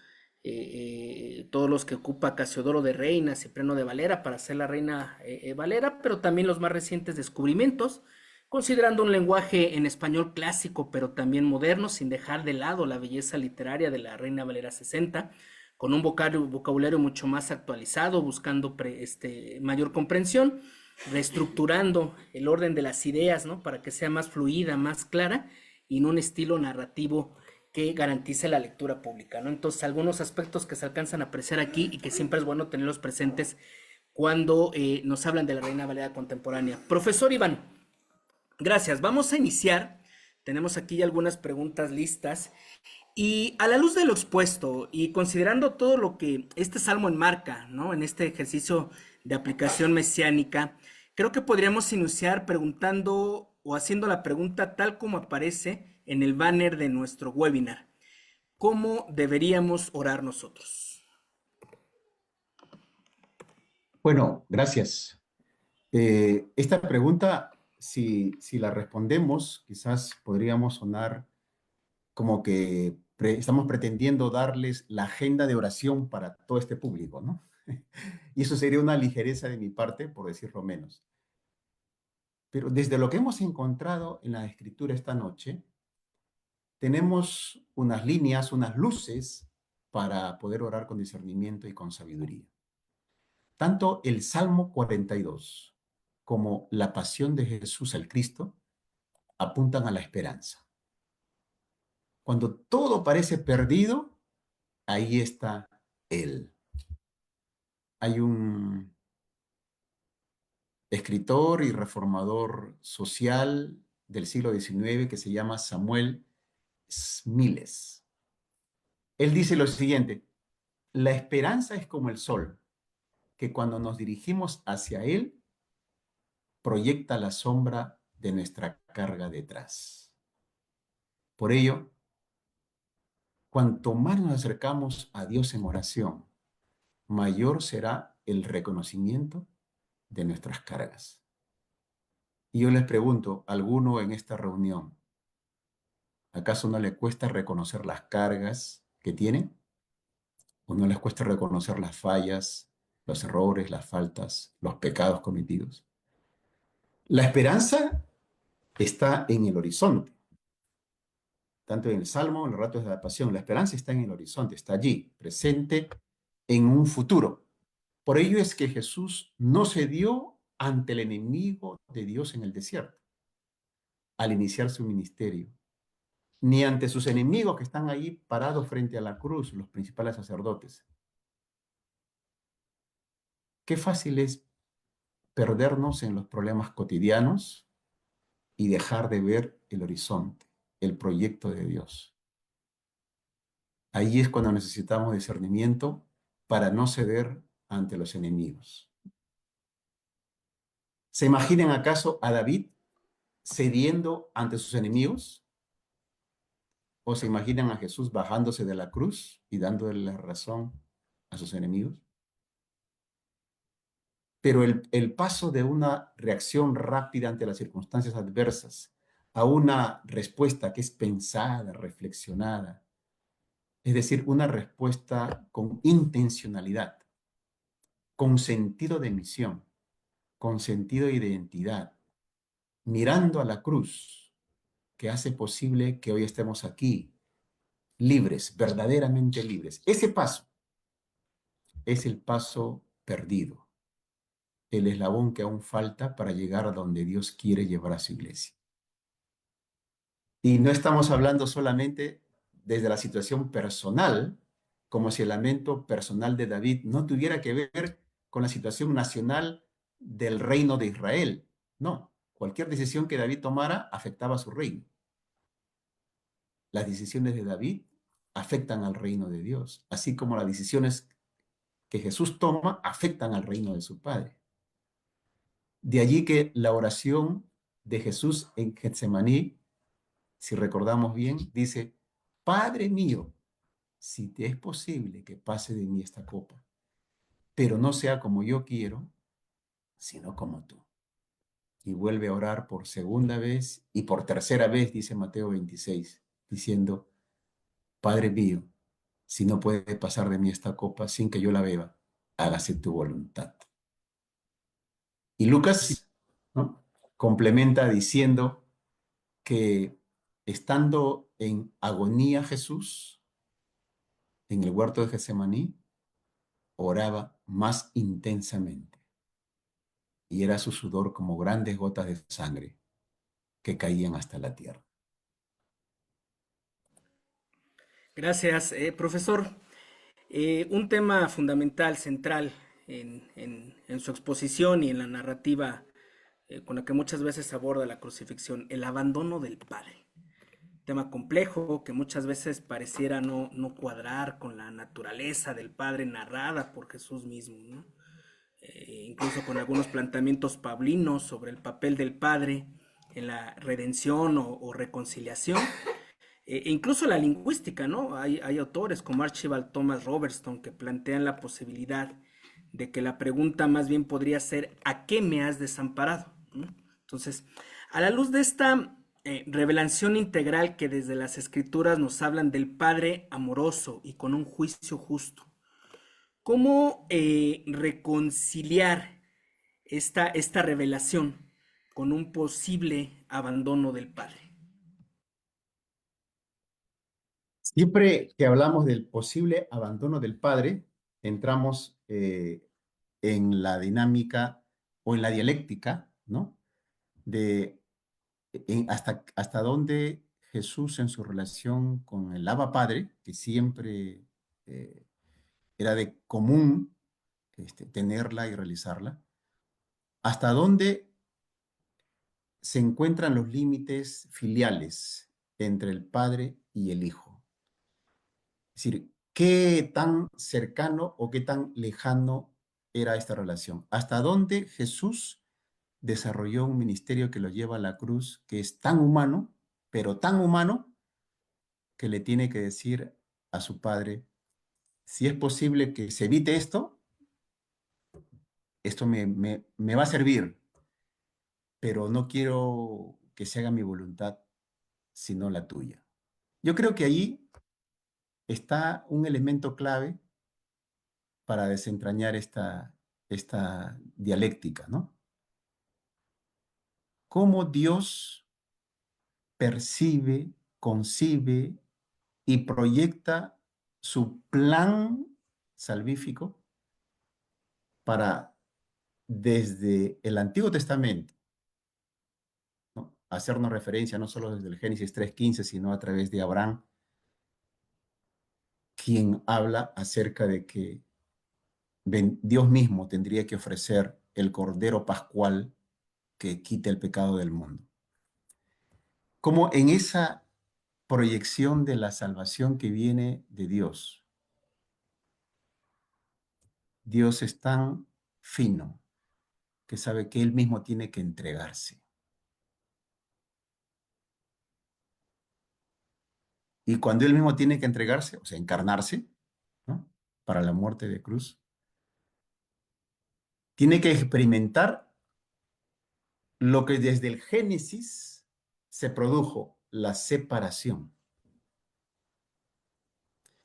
Todos los que ocupa Casiodoro de Reina, Cipriano de Valera para hacer la Reina Valera, pero también los más recientes descubrimientos, considerando un lenguaje en español clásico, pero también moderno, sin dejar de lado la belleza literaria de la Reina Valera 60, con un vocabulario mucho más actualizado, buscando mayor comprensión, reestructurando el orden de las ideas, ¿no? Para que sea más fluida, más clara, y en un estilo narrativo que garantice la lectura pública, ¿no? Entonces, algunos aspectos que se alcanzan a apreciar aquí y que siempre es bueno tenerlos presentes cuando nos hablan de la Reina Valera contemporánea. Profesor Iván, gracias. Vamos a iniciar. Tenemos aquí ya algunas preguntas listas. Y a la luz de lo expuesto y considerando todo lo que este salmo enmarca, ¿no? En este ejercicio de aplicación mesiánica, creo que podríamos iniciar preguntando o haciendo la pregunta tal como aparece en el banner de nuestro webinar. ¿Cómo deberíamos orar nosotros? Bueno, gracias. Esta pregunta, si la respondemos, quizás podríamos sonar como que estamos pretendiendo darles la agenda de oración para todo este público, ¿no? Y eso sería una ligereza de mi parte, por decirlo menos. Pero desde lo que hemos encontrado en la escritura esta noche, tenemos unas líneas, unas luces para poder orar con discernimiento y con sabiduría. Tanto el Salmo 42 como la pasión de Jesús el Cristo apuntan a la esperanza. Cuando todo parece perdido, ahí está Él. Hay un escritor y reformador social del siglo XIX que se llama Samuel Smiles. Él dice lo siguiente: la esperanza es como el sol, que cuando nos dirigimos hacia él, proyecta la sombra de nuestra carga detrás. Por ello, cuanto más nos acercamos a Dios en oración, mayor será el reconocimiento de nuestras cargas. Y yo les pregunto, ¿alguno en esta reunión, acaso no le cuesta reconocer las cargas que tiene? ¿O no les cuesta reconocer las fallas, los errores, las faltas, los pecados cometidos? La esperanza está en el horizonte, tanto en el Salmo, en los ratos de la pasión. La esperanza está en el horizonte, está allí, presente en un futuro. Por ello es que Jesús no cedió ante el enemigo de Dios en el desierto al iniciar su ministerio, ni ante sus enemigos que están ahí parados frente a la cruz, los principales sacerdotes. Qué fácil es perdernos en los problemas cotidianos y dejar de ver el horizonte, el proyecto de Dios. Ahí es cuando necesitamos discernimiento para no ceder ante los enemigos. ¿Se imaginan acaso a David cediendo ante sus enemigos? ¿O se imaginan a Jesús bajándose de la cruz y dándole la razón a sus enemigos? Pero el paso de una reacción rápida ante las circunstancias adversas a una respuesta que es pensada, reflexionada, es decir, una respuesta con intencionalidad, con sentido de misión, con sentido de identidad, mirando a la cruz que hace posible que hoy estemos aquí, libres, verdaderamente libres. Ese paso es el paso perdido, el eslabón que aún falta para llegar a donde Dios quiere llevar a su iglesia. Y no estamos hablando solamente desde la situación personal, como si el lamento personal de David no tuviera que ver con la situación nacional del reino de Israel. No, cualquier decisión que David tomara afectaba a su reino. Las decisiones de David afectan al reino de Dios, así como las decisiones que Jesús toma afectan al reino de su Padre. De allí que la oración de Jesús en Getsemaní, si recordamos bien, dice, Padre mío, si te es posible que pase de mí esta copa, pero no sea como yo quiero, sino como tú. Y vuelve a orar por segunda vez y por tercera vez, dice Mateo 26, diciendo, Padre mío, si no puede pasar de mí esta copa sin que yo la beba, hágase tu voluntad. Y Sí, Lucas, ¿no?, complementa diciendo que estando en agonía Jesús, en el huerto de Getsemaní, oraba más intensamente. Y era su sudor como grandes gotas de sangre que caían hasta la tierra. Gracias, profesor. Un tema fundamental, central en su exposición y en la narrativa con la que muchas veces se aborda la crucifixión, el abandono del Padre. Tema complejo que muchas veces pareciera no cuadrar con la naturaleza del Padre narrada por Jesús mismo, ¿no? Incluso con algunos planteamientos paulinos sobre el papel del Padre en la redención o reconciliación, e incluso la lingüística, ¿no? Hay autores como Archibald Thomas Robertson que plantean la posibilidad de que la pregunta más bien podría ser ¿a qué me has desamparado? ¿no? Entonces, a la luz de esta revelación integral que desde las escrituras nos hablan del Padre amoroso y con un juicio justo, ¿cómo reconciliar esta revelación con un posible abandono del Padre? Siempre que hablamos del posible abandono del Padre, entramos en la dinámica o en la dialéctica, ¿no? De hasta dónde Jesús en su relación con el Abba Padre, que siempre eh, era de común tenerla y realizarla, hasta dónde se encuentran los límites filiales entre el Padre y el Hijo. Es decir, qué tan cercano o qué tan lejano era esta relación. Hasta dónde Jesús desarrolló un ministerio que lo lleva a la cruz, que es tan humano, pero tan humano, que le tiene que decir a su Padre, si es posible que se evite esto, esto me va a servir, pero no quiero que se haga mi voluntad, sino la tuya. Yo creo que ahí está un elemento clave para desentrañar esta dialéctica, ¿no? Cómo Dios percibe, concibe y proyecta su plan salvífico para, desde el Antiguo Testamento, ¿no?, hacernos referencia no solo desde el Génesis 3:15, sino a través de Abraham, quien habla acerca de que Dios mismo tendría que ofrecer el Cordero Pascual que quite el pecado del mundo. Como en esa proyección de la salvación que viene de Dios, Dios es tan fino que sabe que Él mismo tiene que entregarse. Y cuando Él mismo tiene que entregarse, o sea, encarnarse, ¿no?, para la muerte de cruz, tiene que experimentar lo que desde el Génesis se produjo, la separación.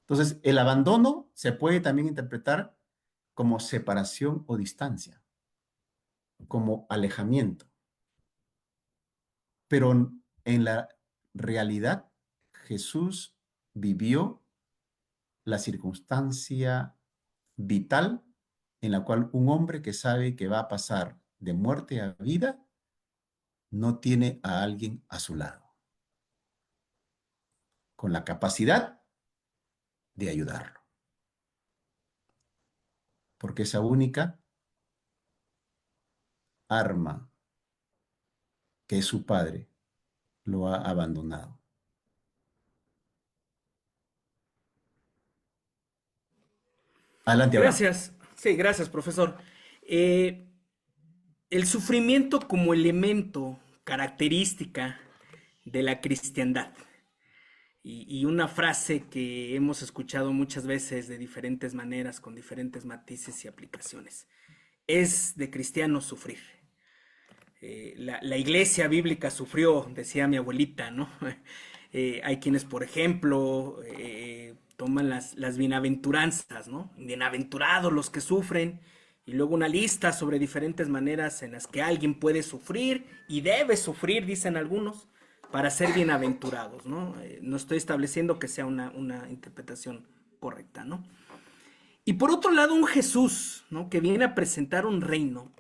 Entonces, el abandono se puede también interpretar como separación o distancia, como alejamiento. Pero en la realidad, Jesús vivió la circunstancia vital en la cual un hombre que sabe que va a pasar de muerte a vida no tiene a alguien a su lado. con la capacidad de ayudarlo. Porque esa única arma que es su padre lo ha abandonado. Adelante, Abraham. Gracias. Sí, gracias, profesor. Eh, el sufrimiento como elemento, característica de la cristiandad. Y una frase que hemos escuchado muchas veces de diferentes maneras, con diferentes matices y aplicaciones. Es de cristiano sufrir. La iglesia bíblica sufrió, decía mi abuelita, ¿no? Hay quienes, por ejemplo, toman las bienaventuranzas, ¿no? Bienaventurados los que sufren, y luego una lista sobre diferentes maneras en las que alguien puede sufrir y debe sufrir, dicen algunos, para ser bienaventurados, ¿no? No estoy estableciendo que sea una interpretación correcta, ¿no? Y por otro lado, un Jesús, ¿no? Que viene a presentar un reino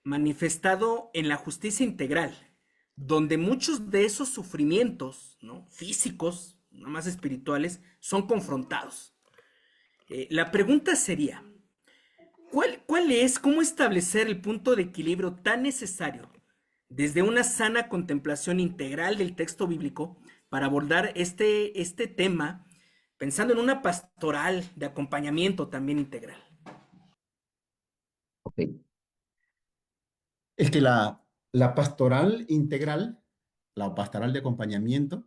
manifestado en la justicia integral, donde muchos de esos sufrimientos, ¿no? Físicos, no más espirituales, son confrontados. La pregunta sería, ¿cuál es, cómo establecer el punto de equilibrio tan necesario desde una sana contemplación integral del texto bíblico para abordar este tema, pensando en una pastoral de acompañamiento también integral? Ok. Es que la pastoral integral, la pastoral de acompañamiento,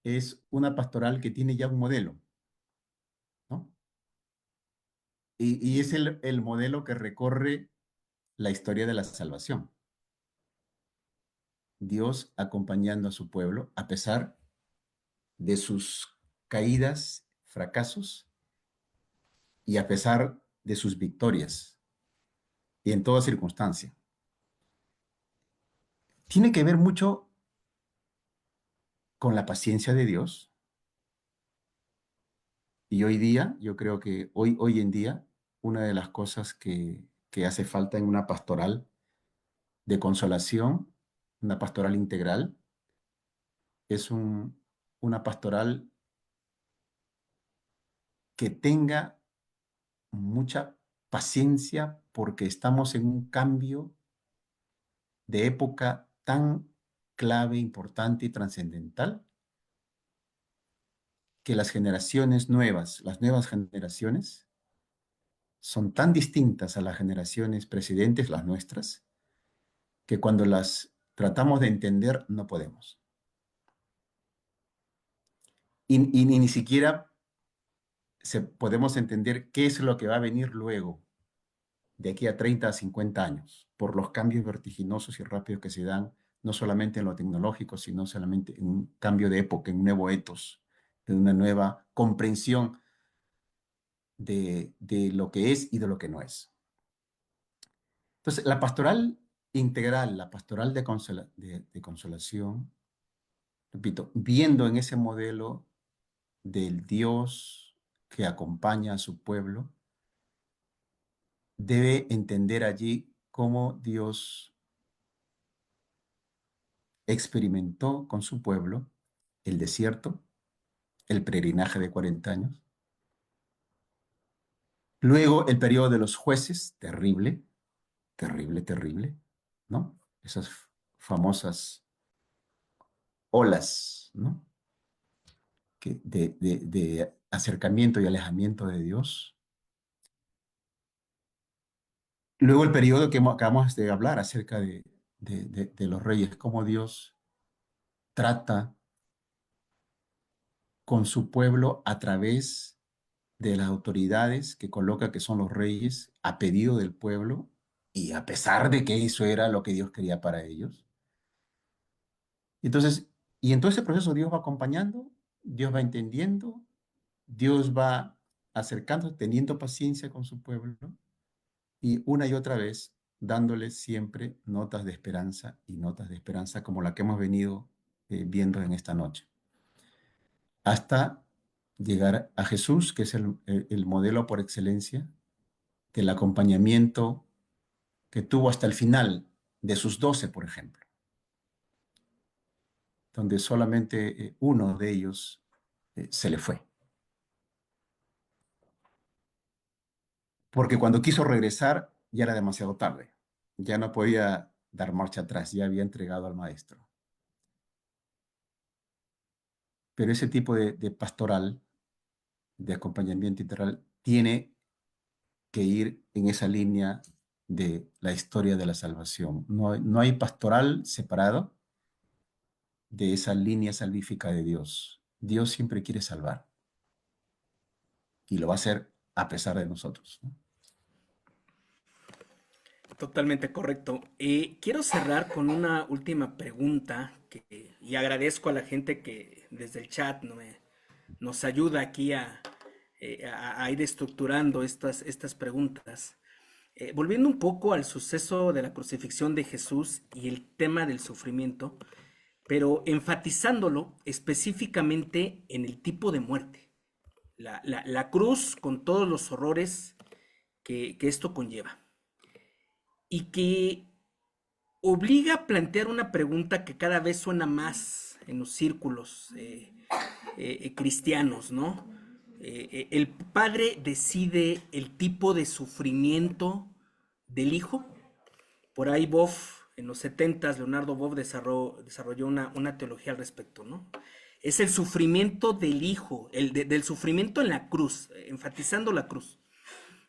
es una pastoral que tiene ya un modelo, ¿no? Y es el modelo que recorre la historia de la salvación. Dios acompañando a su pueblo a pesar de sus caídas, fracasos y a pesar de sus victorias y en toda circunstancia. Tiene que ver mucho con la paciencia de Dios. Y hoy día, yo creo que hoy en día, una de las cosas que hace falta en una pastoral de consolación, una pastoral integral, es una pastoral que tenga mucha paciencia porque estamos en un cambio de época tan clave, importante y trascendental que las generaciones nuevas, las nuevas generaciones, son tan distintas a las generaciones precedentes, las nuestras, que cuando las tratamos de entender no podemos. Y ni siquiera podemos entender qué es lo que va a venir luego, de aquí a 30 a 50 años, por los cambios vertiginosos y rápidos que se dan, no solamente en lo tecnológico, sino solamente en un cambio de época, en un nuevo etos, en una nueva comprensión de lo que es y de lo que no es. Entonces, la pastoral integral, la pastoral de consolación, repito, viendo en ese modelo del Dios que acompaña a su pueblo, debe entender allí cómo Dios experimentó con su pueblo el desierto, el peregrinaje de 40 años, luego el periodo de los jueces, terrible, terrible, terrible, ¿no? Esas famosas olas, ¿no? De acercamiento y alejamiento de Dios. Luego el periodo que acabamos de hablar acerca de los reyes, cómo Dios trata con su pueblo a través de las autoridades que coloca, que son los reyes, a pedido del pueblo y a pesar de que eso era lo que Dios quería para ellos. Entonces, y en todo ese proceso Dios va acompañando, Dios va entendiendo, Dios va acercando, teniendo paciencia con su pueblo y una y otra vez dándoles siempre notas de esperanza y notas de esperanza como la que hemos venido viendo en esta noche. Hasta llegar a Jesús, que es el modelo por excelencia del acompañamiento que tuvo hasta el final de sus 12, por ejemplo. donde solamente uno de ellos se le fue. Porque cuando quiso regresar ya era demasiado tarde, ya no podía dar marcha atrás, ya había entregado al maestro. Pero ese tipo de pastoral, de acompañamiento integral, tiene que ir en esa línea de la historia de la salvación. No hay pastoral separado de esa línea salvífica de Dios. Dios siempre quiere salvar y lo va a hacer a pesar de nosotros, ¿no? Totalmente correcto. Quiero cerrar con una última pregunta y agradezco a la gente que desde el chat nos ayuda aquí a ir estructurando estas preguntas. Volviendo un poco al suceso de la crucifixión de Jesús y el tema del sufrimiento, pero enfatizándolo específicamente en el tipo de muerte, la cruz con todos los horrores que esto conlleva y que obliga a plantear una pregunta que cada vez suena más en los círculos cristianos, ¿no? El padre decide el tipo de sufrimiento del hijo. Por ahí Boff, en los 70s, Leonardo Boff desarrolló una teología al respecto, ¿no? Es el sufrimiento del hijo, del sufrimiento en la cruz, enfatizando la cruz,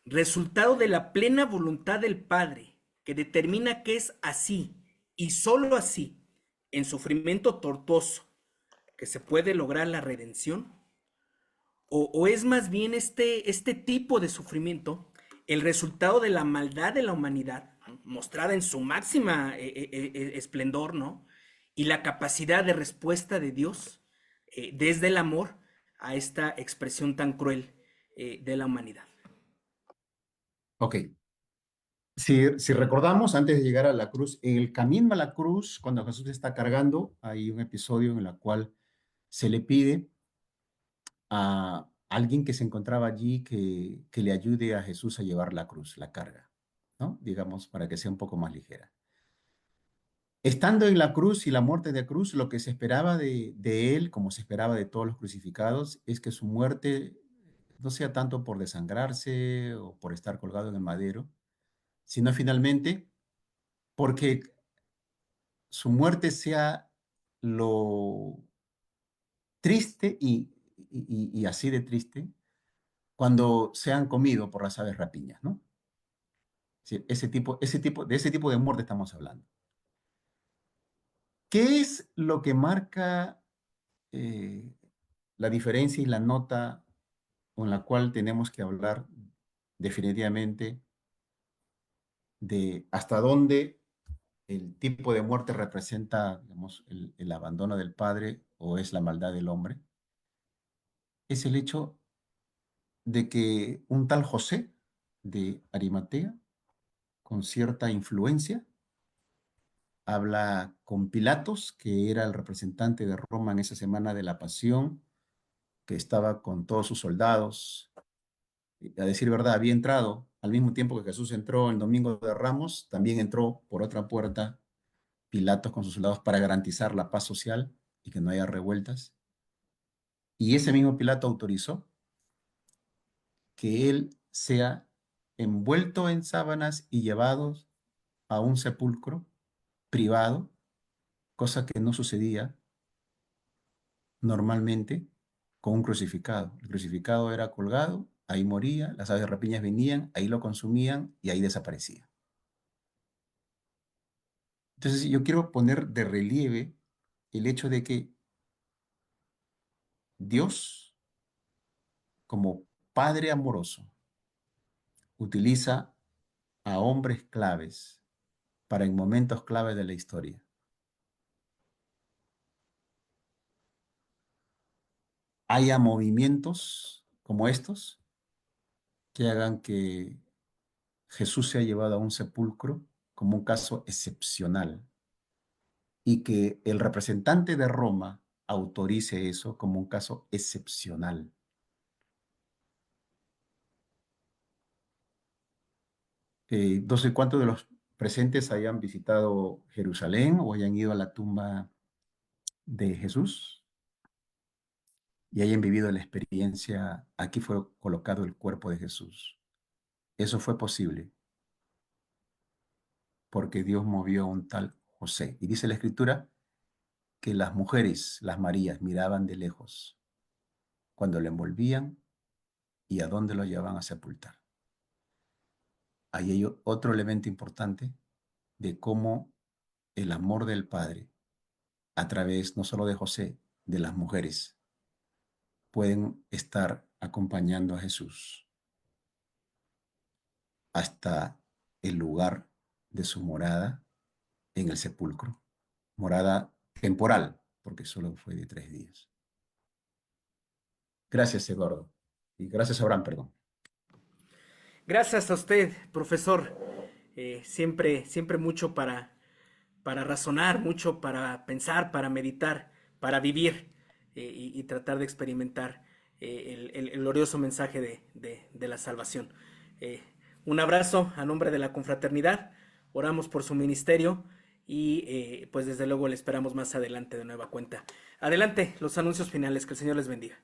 resultado de la plena voluntad del Padre, que determina que es así y sólo así, en sufrimiento tortuoso, que se puede lograr la redención, o es más bien este tipo de sufrimiento el resultado de la maldad de la humanidad, ¿no? Mostrada en su máxima esplendor, ¿no? Y la capacidad de respuesta de Dios desde el amor a esta expresión tan cruel de la humanidad. Ok. Si recordamos, antes de llegar a la cruz, en el camino a la cruz, cuando Jesús está cargando, hay un episodio en el cual se le pide a alguien que se encontraba allí que le ayude a Jesús a llevar la cruz, la carga, ¿no? Digamos, para que sea un poco más ligera. Estando en la cruz y la muerte de cruz, lo que se esperaba de él, como se esperaba de todos los crucificados, es que su muerte no sea tanto por desangrarse o por estar colgado en el madero, sino finalmente porque su muerte sea lo triste y así de triste cuando sean comidos por las aves rapiñas, ¿no? Sí, de ese tipo de muerte estamos hablando. ¿Qué es lo que marca eh, la diferencia y la nota con la cual tenemos que hablar definitivamente de hasta dónde el tipo de muerte representa, digamos, el abandono del Padre o es la maldad del hombre? Es el hecho de que un tal José de Arimatea, con cierta influencia, habla con Pilatos, que era el representante de Roma en esa semana de la Pasión, que estaba con todos sus soldados. A decir verdad, había entrado al mismo tiempo que Jesús entró el domingo de Ramos, también entró por otra puerta Pilatos con sus soldados para garantizar la paz social y que no haya revueltas. Y ese mismo Pilato autorizó que él sea envuelto en sábanas y llevado a un sepulcro privado, cosa que no sucedía normalmente con un crucificado. El crucificado era colgado, ahí moría, las aves de rapiñas venían, ahí lo consumían y ahí desaparecía. Entonces yo quiero poner de relieve el hecho de que Dios, como Padre amoroso, utiliza a hombres claves para en momentos claves de la historia. Haya movimientos como estos que hagan que Jesús sea llevado a un sepulcro como un caso excepcional y que el representante de Roma autorice eso como un caso excepcional. No sé cuántos de los presentes hayan visitado Jerusalén o hayan ido a la tumba de Jesús y hayan vivido la experiencia, aquí fue colocado el cuerpo de Jesús. Eso fue posible porque Dios movió a un tal José. Y dice la Escritura que las mujeres, las Marías, miraban de lejos cuando lo envolvían y a dónde lo llevaban a sepultar. Ahí hay otro elemento importante de cómo el amor del Padre, a través no solo de José, de las mujeres, pueden estar acompañando a Jesús hasta el lugar de su morada en el sepulcro. Morada temporal, porque solo fue de 3 días. Gracias, Eduardo. Y gracias, Abraham, perdón. Gracias a usted, profesor. Siempre mucho para razonar, mucho para pensar, para meditar, para vivir y tratar de experimentar el glorioso mensaje de la salvación. Eh, un abrazo a nombre de la confraternidad, oramos por su ministerio y pues desde luego le esperamos más adelante de nueva cuenta. Adelante, los anuncios finales, que el Señor les bendiga.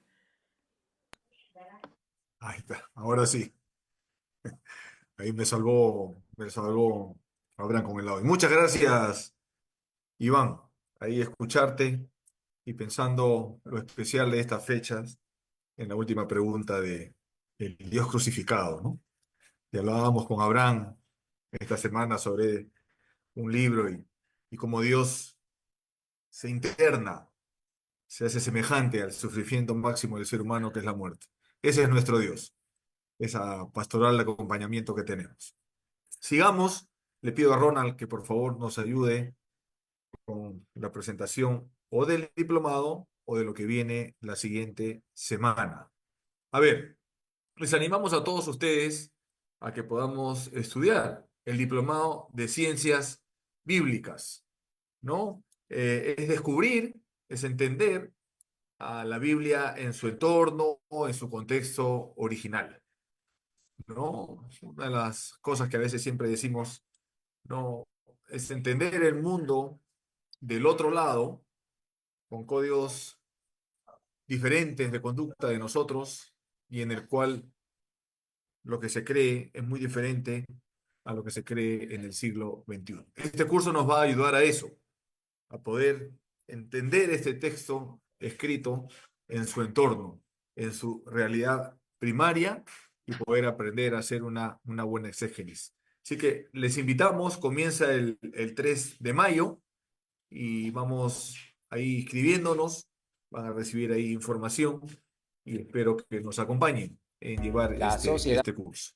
Ahí está, ahora sí. Ahí me salvó Abraham con el audio. Muchas gracias, Iván. Ahí escucharte y pensando lo especial de estas fechas en la última pregunta de el Dios crucificado, ¿no? Y hablábamos con Abraham esta semana sobre un libro y cómo Dios se interna, se hace semejante al sufrimiento máximo del ser humano que es la muerte. Ese es nuestro Dios, esa pastoral de acompañamiento que tenemos. Sigamos, le pido a Ronald que por favor nos ayude con la presentación o del diplomado o de lo que viene la siguiente semana. A ver, les animamos a todos ustedes a que podamos estudiar el diplomado de ciencias bíblicas, ¿no? Es descubrir, es entender a la Biblia en su entorno o en su contexto original, ¿no? Una de las cosas que a veces siempre decimos, no, es entender el mundo del otro lado con códigos diferentes de conducta de nosotros y en el cual lo que se cree es muy diferente a lo que se cree en el siglo XXI. Este curso nos va a ayudar a eso, a poder entender este texto escrito en su entorno, en su realidad primaria y poder aprender a hacer una buena exégesis. Así que les invitamos, comienza el 3 de mayo y vamos ahí inscribiéndonos, van a recibir ahí información y espero que nos acompañen en llevar La Sociedad este curso.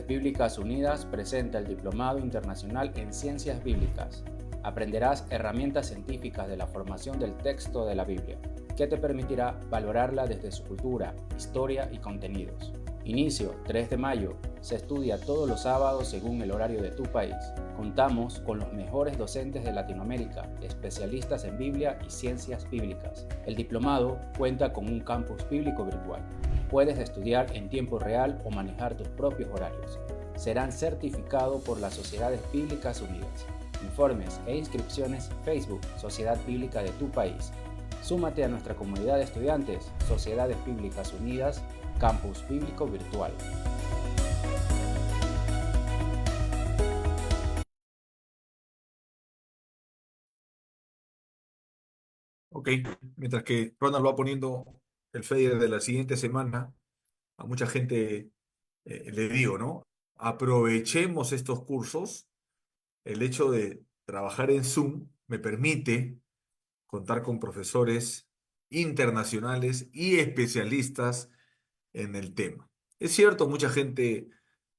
Bíblicas Unidas presenta el Diplomado Internacional en Ciencias Bíblicas. Aprenderás herramientas científicas de la formación del texto de la Biblia, que te permitirá valorarla desde su cultura, historia y contenidos. Inicio 3 de mayo. Se estudia todos los sábados según el horario de tu país. Contamos con los mejores docentes de Latinoamérica, especialistas en Biblia y ciencias bíblicas. El diplomado cuenta con un campus bíblico virtual. Puedes estudiar en tiempo real o manejar tus propios horarios. Serán certificados por las Sociedades Bíblicas Unidas. Informes e inscripciones: Facebook, Sociedad Bíblica de tu país. Súmate a nuestra comunidad de estudiantes, Sociedades Bíblicas Unidas, Campus Bíblico Virtual. Ok, mientras que Ronald va poniendo el flyer de la siguiente semana, a mucha gente le digo, ¿no? Aprovechemos estos cursos. El hecho de trabajar en Zoom me permite contar con profesores internacionales y especialistas en el tema. Es cierto, mucha gente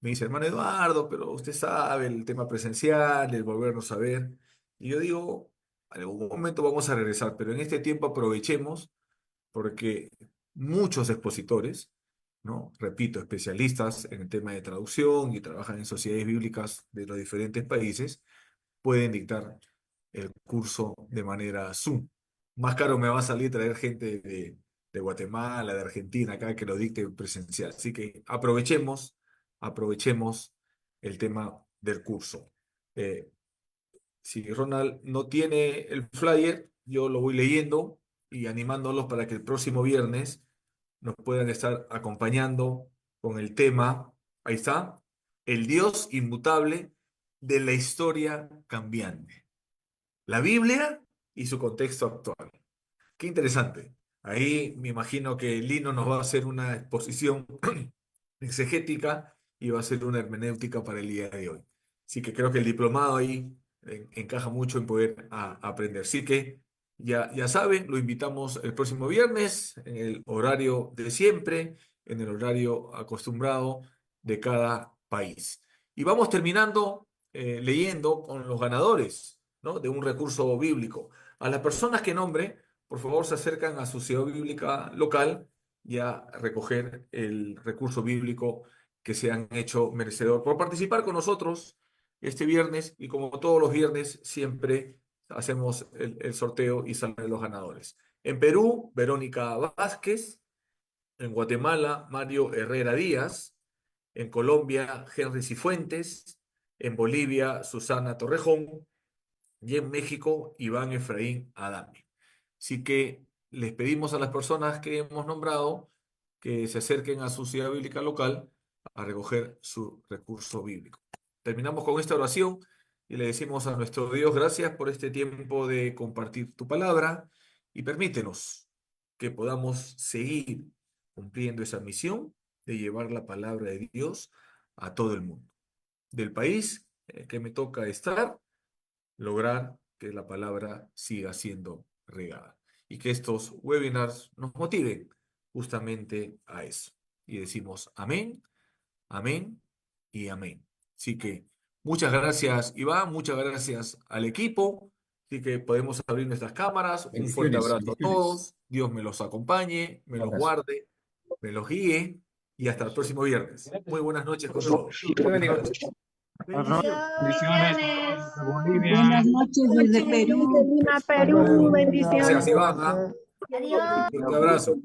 me dice, hermano Eduardo, pero usted sabe el tema presencial, el volvernos a ver. Y yo digo, en algún momento vamos a regresar, pero en este tiempo aprovechemos porque muchos expositores, ¿no? Repito, especialistas en el tema de traducción y trabajan en sociedades bíblicas de los diferentes países, pueden dictar el curso de manera Zoom. Más caro me va a salir traer gente de Guatemala, de Argentina, acá que lo dicte presencial. Así que aprovechemos el tema del curso. Si Ronald no tiene el flyer, yo lo voy leyendo y animándolos para que el próximo viernes nos puedan estar acompañando con el tema, ahí está, el Dios inmutable de la historia cambiante. La Biblia y su contexto actual. Qué interesante. Ahí me imagino que Lino nos va a hacer una exposición exegética y va a hacer una hermenéutica para el día de hoy. Así que creo que el diplomado ahí encaja mucho en poder aprender. Así que ya saben, lo invitamos el próximo viernes en el horario de siempre, en el horario acostumbrado de cada país. Y vamos terminando leyendo con los ganadores, ¿no?, de un recurso bíblico. A las personas que nombre, por favor, se acercan a su ciudad bíblica local y a recoger el recurso bíblico que se han hecho merecedor por participar con nosotros este viernes, y como todos los viernes siempre hacemos el sorteo y salen los ganadores. En Perú, Verónica Vázquez. En Guatemala, Mario Herrera Díaz. En Colombia, Henry Cifuentes. En Bolivia, Susana Torrejón. Y en México, Iván Efraín Adame. Así que les pedimos a las personas que hemos nombrado que se acerquen a su ciudad bíblica local a recoger su recurso bíblico. Terminamos con esta oración y le decimos a nuestro Dios: gracias por este tiempo de compartir tu palabra, y permítenos que podamos seguir cumpliendo esa misión de llevar la palabra de Dios a todo el mundo. Del país que me toca estar, lograr que la palabra siga siendo regada y que estos webinars nos motiven justamente a eso. Y decimos amén, amén y amén. Así que muchas gracias, Iván, muchas gracias al equipo. Así que podemos abrir nuestras cámaras. Un fuerte Bendiciones, abrazo a bendiciones. todos. Dios me los acompañe, me Un los abrazo. guarde, me los guíe, y hasta el próximo viernes. Muy buenas noches con todos. Buenas noches. Bendiciones. Buenas noches desde Perú. Lima, Perú. Bendiciones. Gracias, Iván. Adiós. Un abrazo.